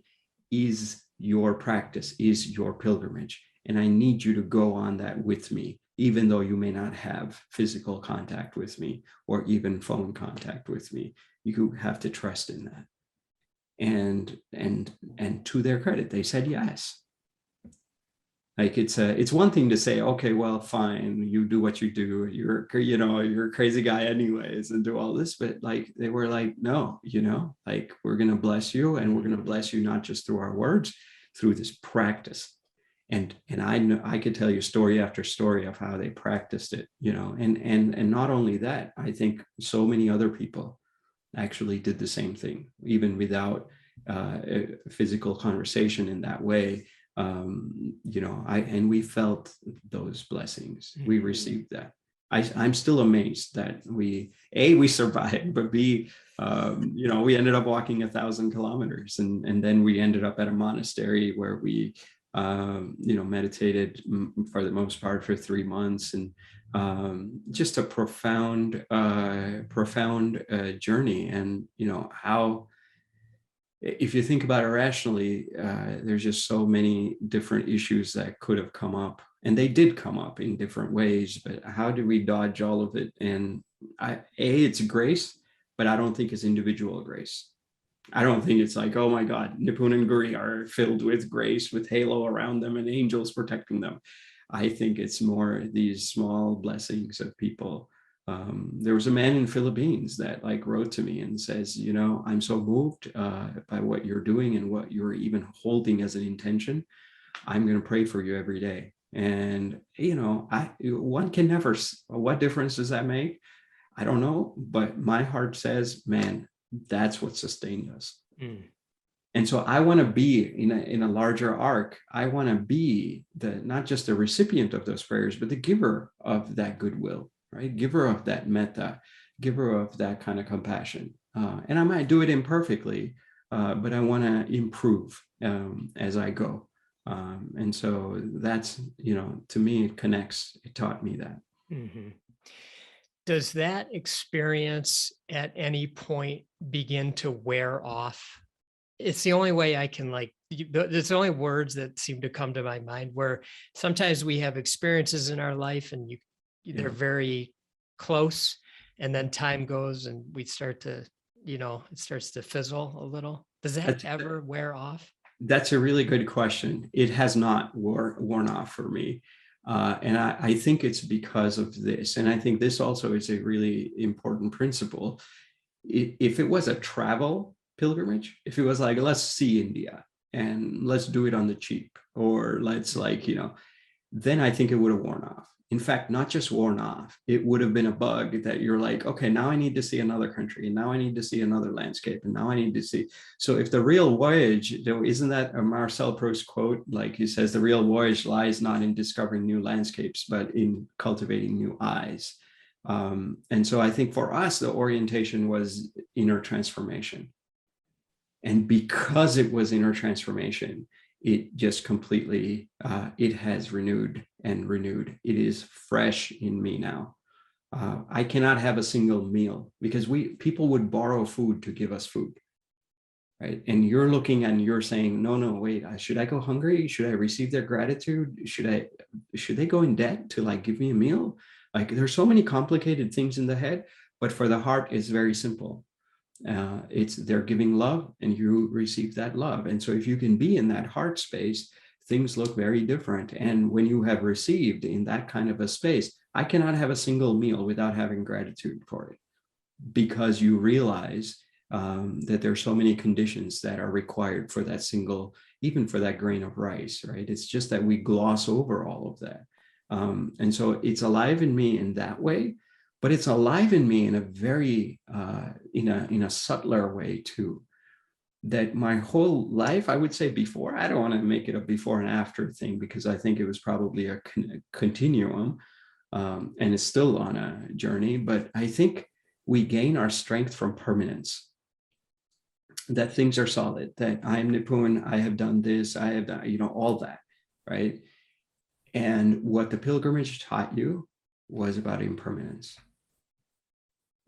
is your practice, is your pilgrimage. And I need you to go on that with me, even though you may not have physical contact with me or even phone contact with me. You have to trust in that. And to their credit, they said yes. Like, it's one thing to say, okay, well, fine, you do what you do. You're a crazy guy anyways, and do all this. But like, they were like, no, like, we're going to bless you, and we're going to bless you not just through our words, through this practice. And I know I could tell you story after story of how they practiced it, and not only that, I think so many other people actually did the same thing, even without a physical conversation in that way. And we felt those blessings. We received that. I'm still amazed that we survived, but B, we ended up walking 1,000 kilometers, and then we ended up at a monastery where we, meditated for the most part for 3 months, and just a profound journey. And how, if you think about it rationally, there's just so many different issues that could have come up, and they did come up in different ways, but how do we dodge all of it? And it's grace, but I don't think it's individual grace. I don't think it's like, oh my God, Nipun and Guri are filled with grace, with halo around them and angels protecting them. I think it's more these small blessings of people. There was a man in the Philippines that wrote to me and says, I'm so moved by what you're doing and what you're even holding as an intention. I'm going to pray for you every day. And, one can never, what difference does that make? I don't know, but my heart says, man, that's what sustained us. Mm. And so I want to be in a larger arc. I want to be not just the recipient of those prayers, but the giver of that goodwill, right? Giver of that metta, giver of that kind of compassion. And I might do it imperfectly, but I want to improve as I go. And so that's, to me, it connects. It taught me that. Mm-hmm. Does that experience at any point begin to wear off? It's the only way I can there's the only words that seem to come to my mind, where sometimes we have experiences in our life and they're very close, and then time goes and we start to, it starts to fizzle a little. Does that ever wear off? That's a really good question. It has not worn off for me. And I think it's because of this. And I think this also is a really important principle. If it was a travel pilgrimage, if it was like, let's see India and let's do it on the cheap, or let's then I think it would have worn off. In fact, not just worn off, it would have been a bug that you're like, okay, now I need to see another country, and now I need to see another landscape, and now I need to see. So if the real voyage, isn't that a Marcel Proust quote? Like he says, the real voyage lies not in discovering new landscapes, but in cultivating new eyes. And so I think for us, the orientation was inner transformation. And because it was inner transformation, it just completely, it has renewed and renewed. It is fresh in me now. I cannot have a single meal because people would borrow food to give us food, right? And you're looking and you're saying, no, wait, should I go hungry? Should I receive their gratitude? Should they go in debt to give me a meal? There's so many complicated things in the head, but for the heart, it's very simple. They're giving love and you receive that love. And so if you can be in that heart space, things look very different. And when you have received in that kind of a space, I cannot have a single meal without having gratitude for it, because you realize that there's so many conditions that are required for that even for that grain of rice, right? It's just that we gloss over all of that. And so it's alive in me in that way. But it's alive in me in a very, in a subtler way too, that my whole life, I would say before, I don't want to make it a before and after thing, because I think it was probably a continuum and it's still on a journey. But I think we gain our strength from permanence, that things are solid, that I'm Nipun, I have done this, I have done, all that, right? And what the pilgrimage taught you was about impermanence,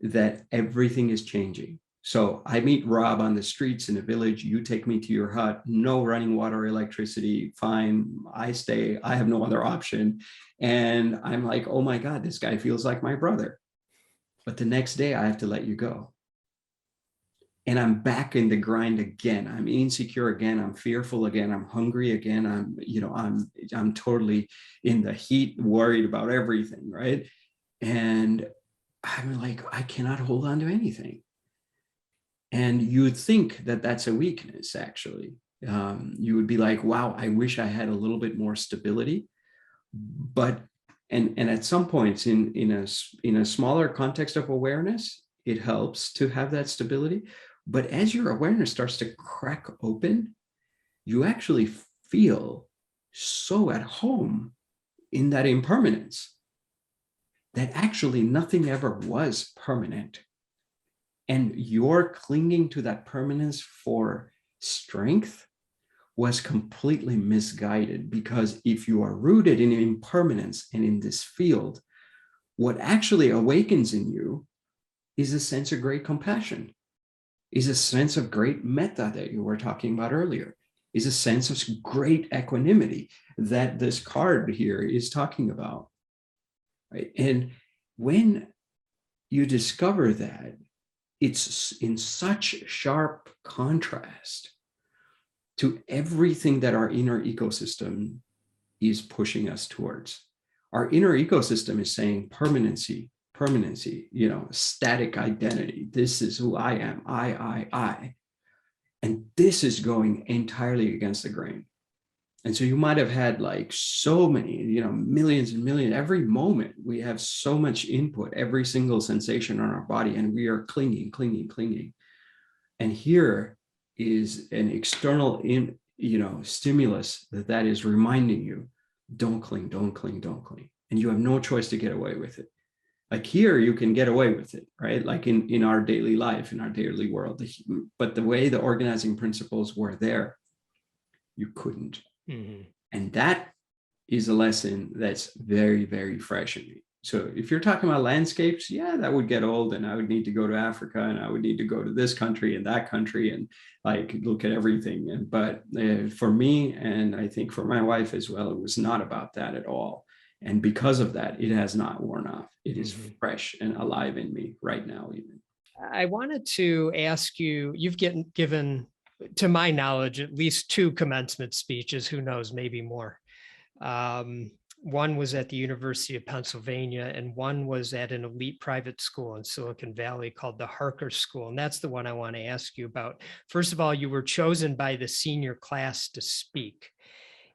that everything is changing. So I meet Rob on the streets in a village, you take me to your hut, no running water, electricity, fine, I stay, I have no other option. And I'm like, oh my God, this guy feels like my brother. But the next day I have to let you go. And I'm back in the grind again. I'm insecure again. I'm fearful again. I'm hungry again. I'm totally in the heat, worried about everything, right? And I'm like, I cannot hold on to anything. And you would think that that's a weakness, actually. You would be like, wow, I wish I had a little bit more stability. But, and at some points in a smaller context of awareness, it helps to have that stability. But as your awareness starts to crack open, you actually feel so at home in that impermanence that actually nothing ever was permanent. And your clinging to that permanence for strength was completely misguided, because if you are rooted in impermanence and in this field, what actually awakens in you is a sense of great compassion, is a sense of great metta that you were talking about earlier, is a sense of great equanimity that this card here is talking about. Right? And when you discover that, it's in such sharp contrast to everything that our inner ecosystem is pushing us towards. Our inner ecosystem is saying permanency, static identity. This is who I am, I. And this is going entirely against the grain. And so you might have had like so many, millions and millions, every moment we have so much input, every single sensation on our body, and we are clinging. And here is an external stimulus that is reminding you, don't cling, don't cling, don't cling. And you have no choice to get away with it. Like here, you can get away with it, right? Like in our daily life, in our daily world. But the way the organizing principles were there, you couldn't. Mm-hmm. And that is a lesson that's very, very fresh in me. So if you're talking about landscapes, yeah, that would get old, and I would need to go to Africa, and I would need to go to this country and that country and like look at everything. But for me, and I think for my wife as well, it was not about that at all. And because of that, it has not worn off. It is fresh and alive in me right now, even. I wanted to ask you, you've given, to my knowledge, at least 2 commencement speeches, who knows, maybe more. One was at the University of Pennsylvania, and one was at an elite private school in Silicon Valley called the Harker School. And that's the one I want to ask you about. First of all, you were chosen by the senior class to speak.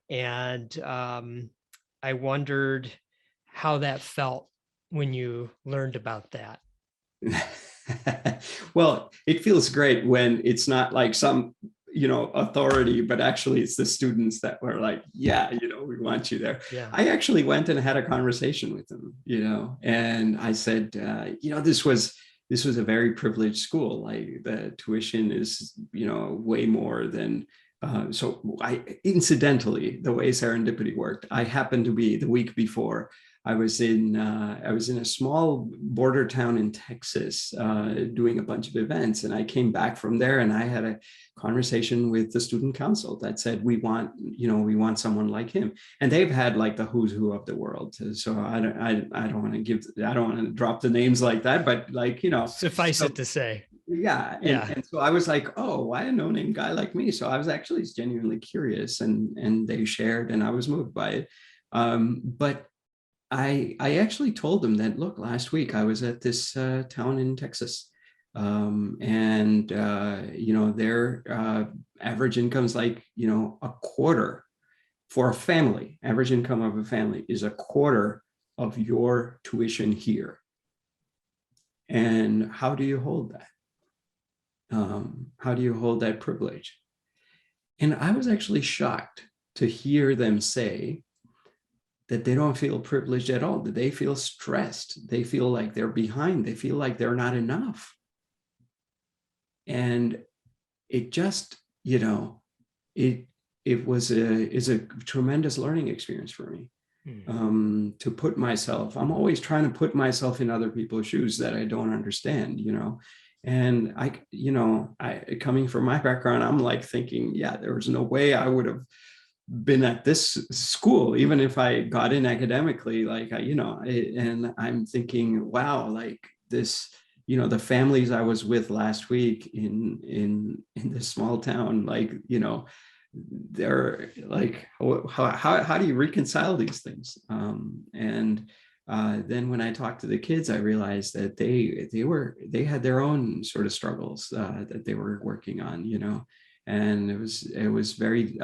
And I wondered how that felt when you learned about that. Well, it feels great when it's not like some authority, but actually it's the students that were like, yeah, we want you there. Yeah. I actually went and had a conversation with them, and I said, this was a very privileged school. Like the tuition is, way more than, so incidentally, the way serendipity worked, I happened to be the week before, I was in a small border town in Texas doing a bunch of events, and I came back from there and I had a conversation with the student council that said we want someone like him, and they've had like the who's who of the world. So I don't want to drop the names like that, but like suffice it to say. Yeah. And so I was like, oh, why a no-name guy like me? So I was actually genuinely curious, and they shared, and I was moved by it. But I actually told them that, look, last week I was at this town in Texas, and their average income is like, a quarter for a family. Average income of a family is a quarter of your tuition here. And how do you hold that? How do you hold that privilege? And I was actually shocked to hear them say that they don't feel privileged at all, that they feel stressed. They feel like they're behind. They feel like they're not enough. And it just, it was a tremendous learning experience for me. To put myself, I'm always trying to put myself in other people's shoes that I don't understand, and I coming from my background, I'm like thinking, yeah, there was no way I would have been at this school, even if I got in academically, like, and I'm thinking, wow, like this, the families I was with last week in this small town, like, they're like, how do you reconcile these things? And then when I talked to the kids, I realized that they had their own sort of struggles that they were working on, and it was very,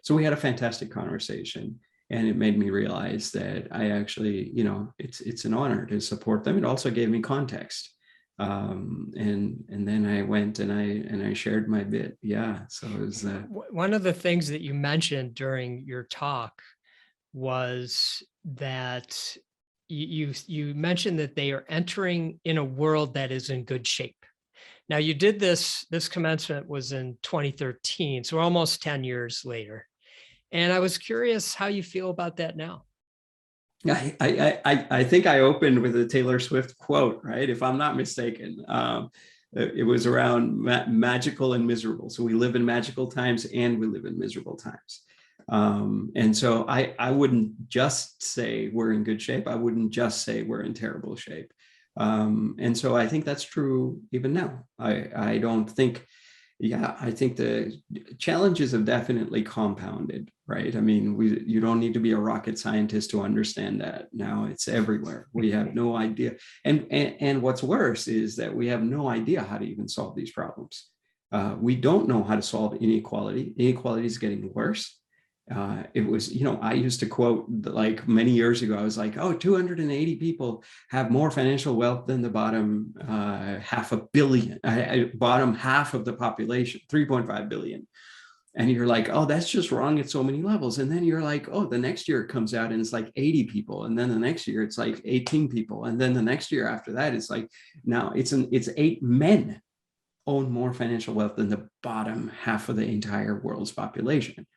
so we had a fantastic conversation, and it made me realize that I actually, it's an honor to support them. It also gave me context. And then I went and I shared my bit. Yeah. So it was one of the things that you mentioned during your talk was that you mentioned that they are entering in a world that is in good shape. Now you did this commencement was in 2013, so almost 10 years later. And I was curious how you feel about that now. I think I opened with a Taylor Swift quote, right? If I'm not mistaken. It was around magical and miserable. So we live in magical times and we live in miserable times. And so I wouldn't just say we're in good shape. I wouldn't just say we're in terrible shape. And so I think that's true even now. I don't think, I think the challenges have definitely compounded, right? I mean, you don't need to be a rocket scientist to understand that now. It's everywhere. We have no idea. And what's worse is that we have no idea how to even solve these problems. We don't know how to solve inequality. Inequality is getting worse. It was, I used to quote, like many years ago, I was like, oh, 280 people have more financial wealth than the bottom half a billion, bottom half of the population, 3.5 billion. And you're like, oh, that's just wrong at so many levels. And then you're like, oh, the next year it comes out and it's like 80 people. And then the next year it's like 18 people. And then the next year after that, it's like, now it's 8 men own more financial wealth than the bottom half of the entire world's population.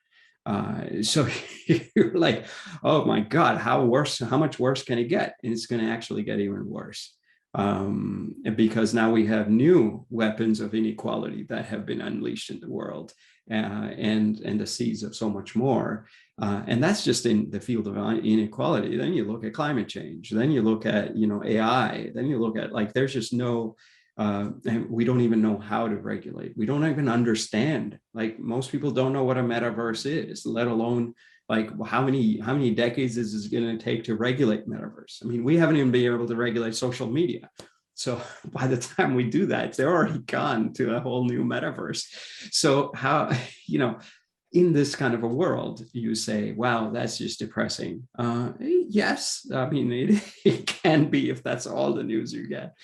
So you're like, oh my God, how much worse can it get? And it's going to actually get even worse. Because now we have new weapons of inequality that have been unleashed in the world, and the seeds of so much more. And that's just in the field of inequality. Then you look at climate change, then you look at, AI, then you look at, like, there's just no, and we don't even know how to regulate. We don't even understand, like, most people don't know what a metaverse is, let alone like how many decades is this going to take to regulate metaverse? I mean, we haven't even been able to regulate social media. So by the time we do that, they're already gone to a whole new metaverse. So how, in this kind of a world, you say, wow, that's just depressing. Yes, I mean, it can be if that's all the news you get.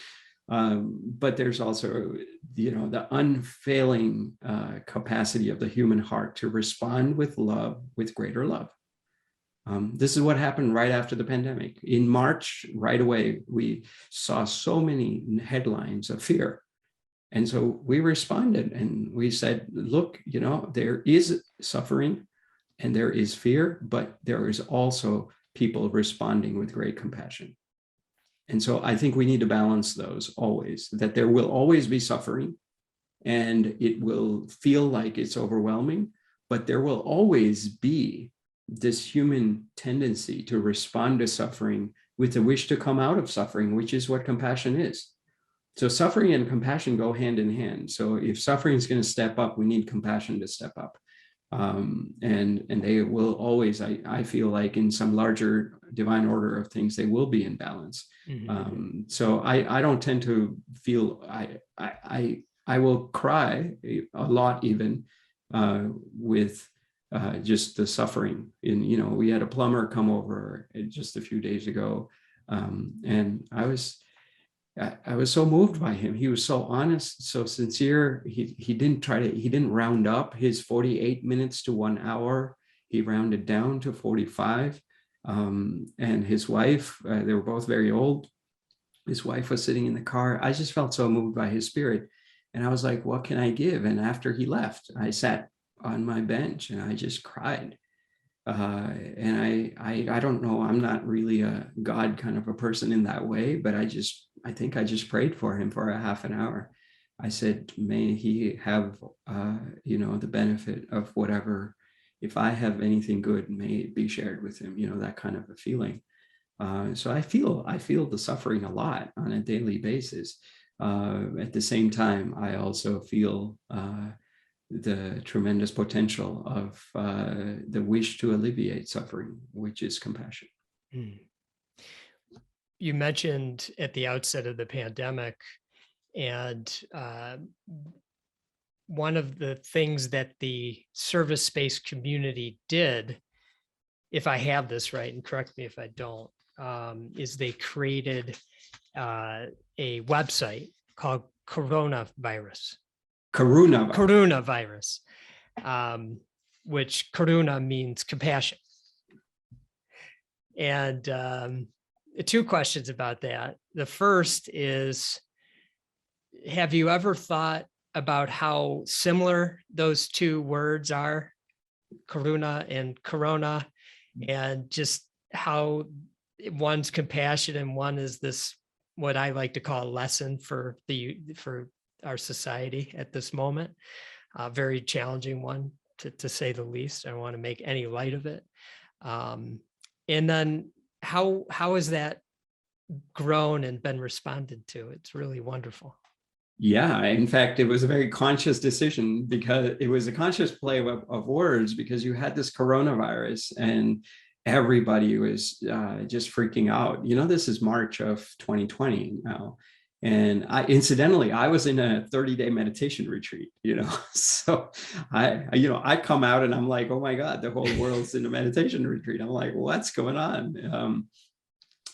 But there's also, the unfailing capacity of the human heart to respond with love, with greater love. This is what happened right after the pandemic. In March, right away, we saw so many headlines of fear. And so we responded and we said, look, there is suffering and there is fear, but there is also people responding with great compassion. And so I think we need to balance those always, that there will always be suffering and it will feel like it's overwhelming, but there will always be this human tendency to respond to suffering with a wish to come out of suffering, which is what compassion is. So suffering and compassion go hand in hand. So if suffering is going to step up, we need compassion to step up. And they will always, I feel like, in some larger divine order of things, they will be in balance. Mm-hmm. So I don't tend to feel, I will cry a lot even with just the suffering. We had a plumber come over just a few days ago, and I was so moved by him. He was so honest, so sincere. He didn't round up his 48 minutes to 1 hour. He rounded down to 45. And his wife, they were both very old. His wife was sitting in the car. I just felt so moved by his spirit. And I was like, what can I give? And after he left, I sat on my bench and I just cried. And I don't know, I'm not really a God kind of a person in that way, but I think I just prayed for him for a half an hour. I said, may he have, the benefit of whatever, if I have anything good, may it be shared with him, that kind of a feeling. So I feel the suffering a lot on a daily basis. At the same time, I also feel the tremendous potential of the wish to alleviate suffering, which is compassion. You mentioned at the outset of the pandemic, and one of the things that the ServiceSpace community did, if I have this right, and correct me if I don't, is they created a website called Coronavirus, which Karuna means compassion. And two questions about that. The first is, have you ever thought about how similar those two words are, Karuna and Corona, and just how one's compassion and one is this, what I like to call a lesson for our society at this moment? A very challenging one, to say the least. I don't want to make any light of it. And then how has that grown and been responded to? It's really wonderful. Yeah, in fact, it was a very conscious decision, because it was a conscious play of words, because you had this coronavirus and everybody was just freaking out. This is March of 2020 now. And incidentally, I was in a 30-day meditation retreat, so I come out and I'm like, oh my God, the whole world's in a meditation retreat. I'm like, what's going on?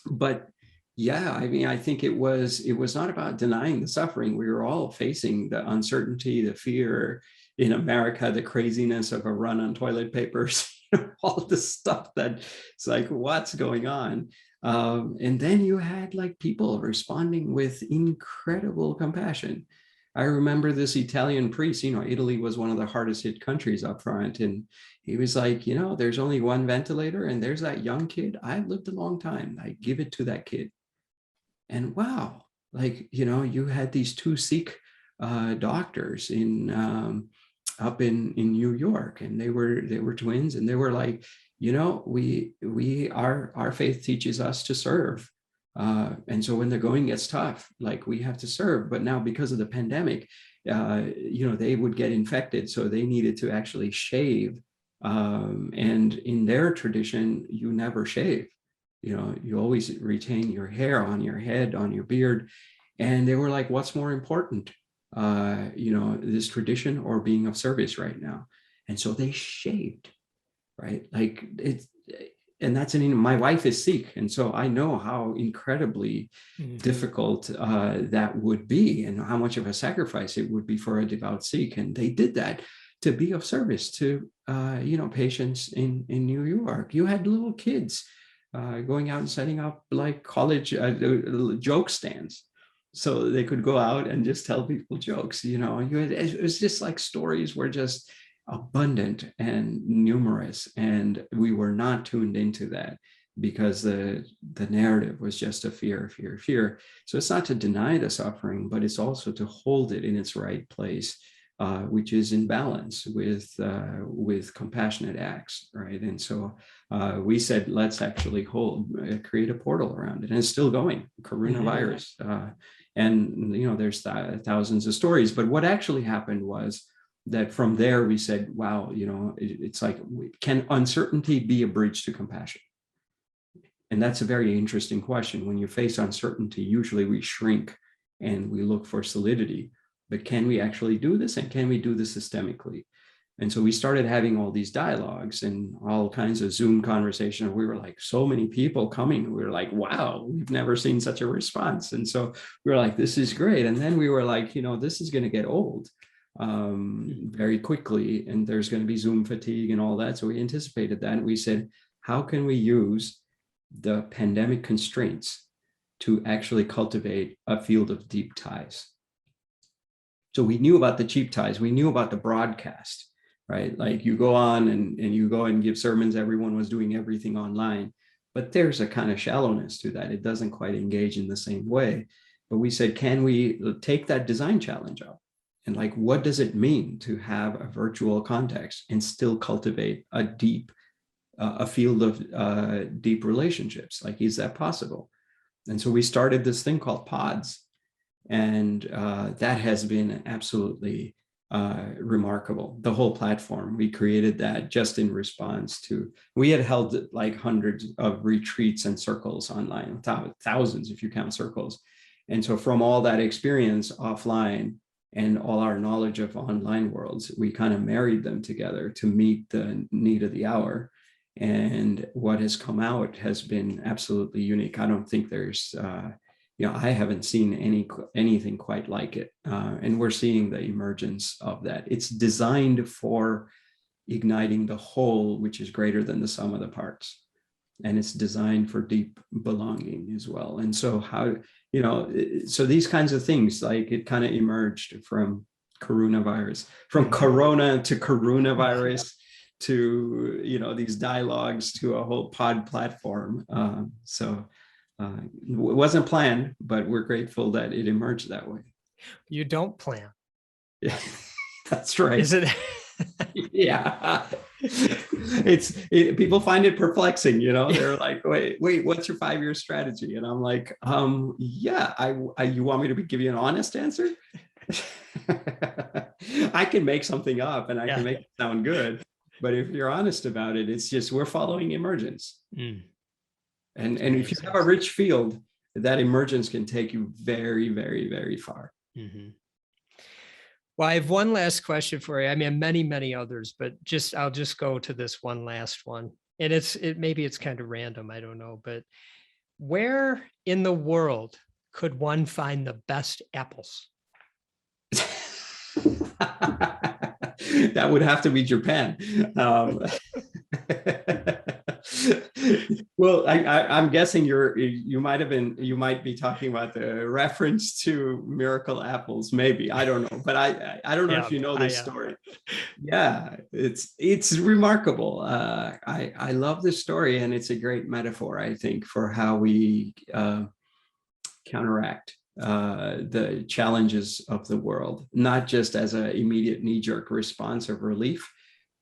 But yeah, I mean, I think it was not about denying the suffering. We were all facing the uncertainty, the fear in America, the craziness of a run on toilet papers, all this stuff that it's like, what's going on? And then you had like people responding with incredible compassion. I remember this Italian priest, Italy was one of the hardest hit countries up front. And he was like, there's only one ventilator and there's that young kid. I've lived a long time. I give it to that kid. And wow, like, you had these two Sikh doctors up in New York, and they were twins, and they were like, our faith teaches us to serve. And so when the going gets tough, like we have to serve. But now because of the pandemic, they would get infected. So they needed to actually shave. And in their tradition, you never shave. You always retain your hair on your head, on your beard. And they were like, what's more important? This tradition or being of service right now? And so they shaved, right? Like it's, and that's my wife is Sikh. And so I know how incredibly difficult that would be, and how much of a sacrifice it would be for a devout Sikh. And they did that to be of service to, patients in New York. You had little kids going out and setting up like college joke stands, so they could go out and just tell people jokes. It was just like stories were just abundant and numerous, and we were not tuned into that because the narrative was just a fear. So it's not to deny the suffering, but it's also to hold it in its right place, which is in balance with compassionate acts, right? And so we said, let's actually create a portal around it, and it's still going. Coronavirus, and there's thousands of stories. But what actually happened was that from there we said, wow, it's like, can uncertainty be a bridge to compassion? And that's a very interesting question. When you face uncertainty, usually we shrink and we look for solidity. But can we actually do this? And can we do this systemically? And so we started having all these dialogues and all kinds of Zoom conversation. We were like, so many people coming. We were like, wow, we've never seen such a response. And so we were like, this is great. And then we were like, this is going to get old very quickly. And there's going to be Zoom fatigue and all that. So we anticipated that. And we said, how can we use the pandemic constraints to actually cultivate a field of deep ties? So we knew about the cheap ties. We knew about the broadcast, right? Like you go on and you go and give sermons. Everyone was doing everything online, but there's a kind of shallowness to that. It doesn't quite engage in the same way. But we said, can we take that design challenge up? And like, what does it mean to have a virtual context and still cultivate a field of deep relationships? Like, is that possible? And so we started this thing called Pods. And that has been absolutely remarkable. The whole platform, we created that just in response to, we had held like hundreds of retreats and circles online, thousands if you count circles. And so from all that experience offline and all our knowledge of online worlds, we kind of married them together to meet the need of the hour. And what has come out has been absolutely unique. I don't think there's I haven't seen anything quite like it. And we're seeing the emergence of that. It's designed for igniting the whole, which is greater than the sum of the parts. And it's designed for deep belonging as well. And so so these kinds of things, like it kind of emerged from coronavirus, from corona to coronavirus to, these dialogues to a whole pod platform. It wasn't planned, but we're grateful that it emerged that way. You don't plan. Yeah, that's right. Is it? Yeah. People find it perplexing, they're like, wait, what's your 5-year strategy? And I'm like, yeah, you want me to give you an honest answer? I can make something up and I can make it sound good. But if you're honest about it, it's just, we're following emergence. And if you have a rich field, that emergence can take you very, very, very far. Mm-hmm. Well, I have one last question for you. I mean, many, many others, but I'll just go to this one last one. And maybe it's kind of random, I don't know, but where in the world could one find the best apples? That would have to be Japan. Well, I'm guessing you might be talking about the reference to miracle apples, maybe. I don't know, but I don't know if you know this story. Yeah, it's remarkable. I love this story, and it's a great metaphor, I think, for how we counteract the challenges of the world, not just as an immediate knee-jerk response of relief,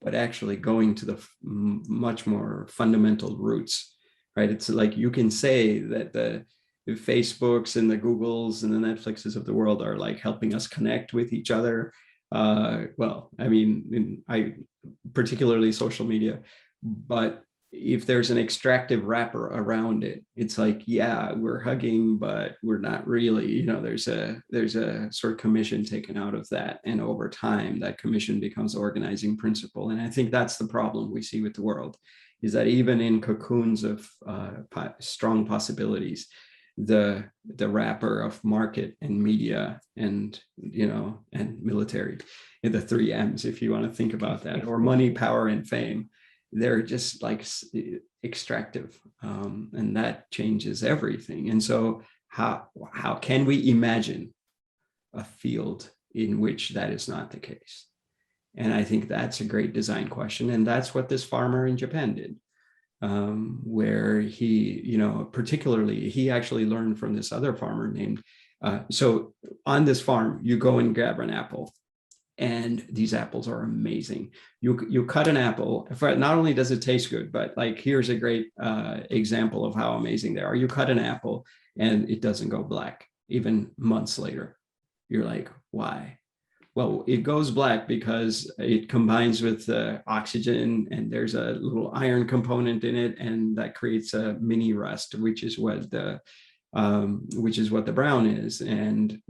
but actually going to the much more fundamental roots, right? It's like you can say that the Facebooks and the Googles and the Netflixes of the world are like helping us connect with each other. Well, I mean, particularly social media, but if there's an extractive wrapper around it, it's like, yeah, we're hugging, but we're not really, there's a sort of commission taken out of that. And over time, that commission becomes organizing principle. And I think that's the problem we see with the world, is that even in cocoons of strong possibilities, the wrapper of market and media and, and military, the 3 M's, if you want to think about that, or money, power, and fame, they're just like extractive, and that changes everything. And so how can we imagine a field in which that is not the case? And I think that's a great design question. And that's what this farmer in Japan did, where he, particularly, he actually learned from this other farmer named, so on this farm, you go and grab an apple. And these apples are amazing. You cut an apple. Not only does it taste good, but like, here's a great example of how amazing they are. You cut an apple and it doesn't go black, even months later. You're like, why? Well, it goes black because it combines with oxygen, and there's a little iron component in it, and that creates a mini rust, which is what the brown is. And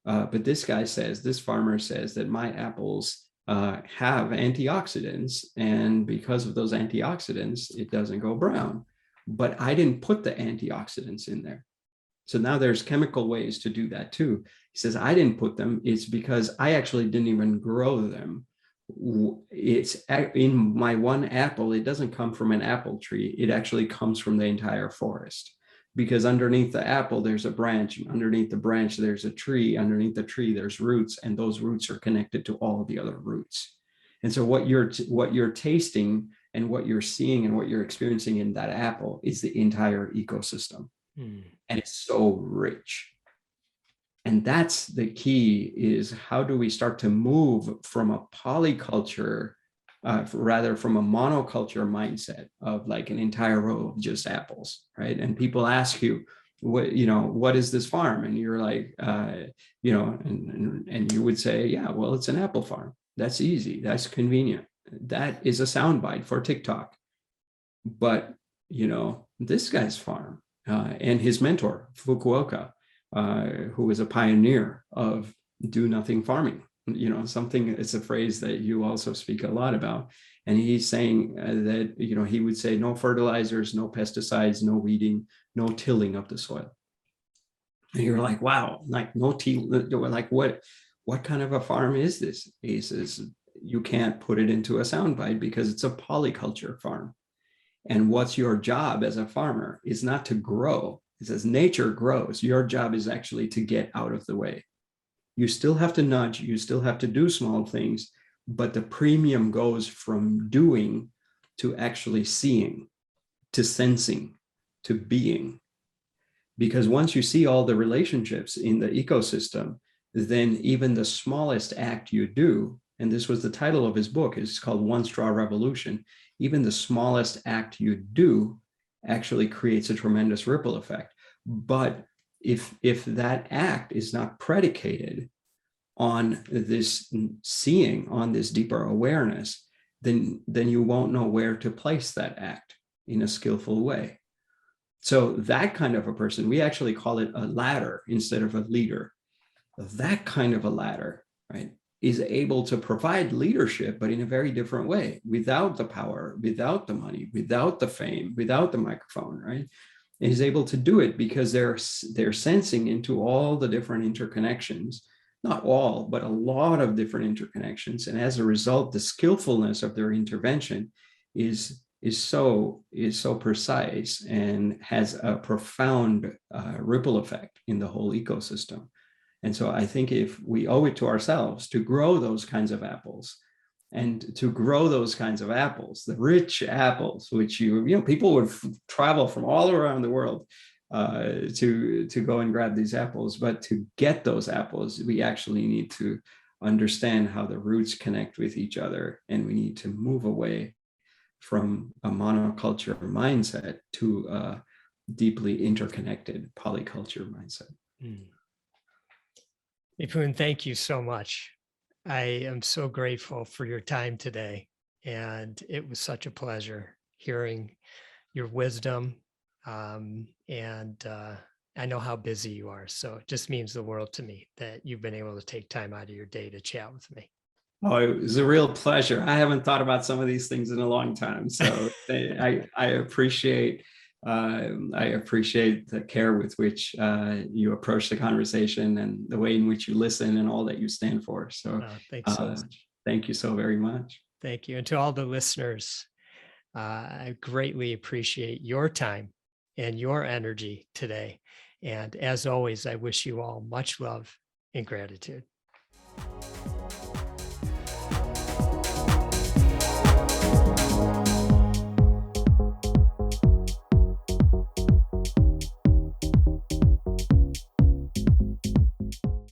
but this farmer says that my apples have antioxidants, and because of those antioxidants, it doesn't go brown. But I didn't put the antioxidants in there. So now there's chemical ways to do that too. He says, I didn't put them. It's because I actually didn't even grow them. It's in my one apple. It doesn't come from an apple tree. It actually comes from the entire forest. Because underneath the apple, there's a branch. Underneath the branch, there's a tree. Underneath the tree, there's roots, and those roots are connected to all the other roots. And so what you're tasting and what you're seeing and what you're experiencing in that apple is the entire ecosystem. And it's so rich. And that's the key, is how do we start to move from a polyculture, rather from a monoculture mindset of like an entire row of just apples, right? And people ask you, what is this farm? And you're like, and you would say, yeah, well, it's an apple farm. That's easy. That's convenient. That is a soundbite for TikTok. But, this guy's farm, and his mentor, Fukuoka, who is a pioneer of do nothing farming. It's a phrase that you also speak a lot about. And he's saying that, he would say no fertilizers, no pesticides, no weeding, no tilling of the soil. And you're like, wow, like no like what kind of a farm is this? He says, you can't put it into a soundbite because it's a polyculture farm. And what's your job as a farmer is not to grow. It says nature grows. Your job is actually to get out of the way. You still have to nudge, you still have to do small things, but the premium goes from doing to actually seeing, to sensing, to being. Because once you see all the relationships in the ecosystem, then even the smallest act you do, and this was the title of his book, it's called One Straw Revolution, even the smallest act you do actually creates a tremendous ripple effect. But if that act is not predicated on this seeing, on this deeper awareness, then you won't know where to place that act in a skillful way. So that kind of a person, we actually call it a ladder instead of a leader. That kind of a ladder, right, is able to provide leadership, but in a very different way, without the power, without the money, without the fame, without the microphone, right? And is able to do it because they're sensing into all the different interconnections, not all, but a lot of different interconnections. And as a result, the skillfulness of their intervention is so precise and has a profound ripple effect in the whole ecosystem. And so I think if we owe it to ourselves to grow those kinds of apples, and to grow those kinds of apples, the rich apples, which people would travel from all around the world to go and grab these apples. But to get those apples, we actually need to understand how the roots connect with each other, and we need to move away from a monoculture mindset to a deeply interconnected polyculture mindset. Nipun, thank you so much. I am so grateful for your time today. And it was such a pleasure hearing your wisdom. And I know how busy you are. So it just means the world to me that you've been able to take time out of your day to chat with me. Oh, it was a real pleasure. I haven't thought about some of these things in a long time. So I appreciate the care with which you approach the conversation and the way in which you listen and all that you stand for. So thanks so much. Thank you so very much. Thank you. And to all the listeners, I greatly appreciate your time and your energy today. And as always, I wish you all much love and gratitude.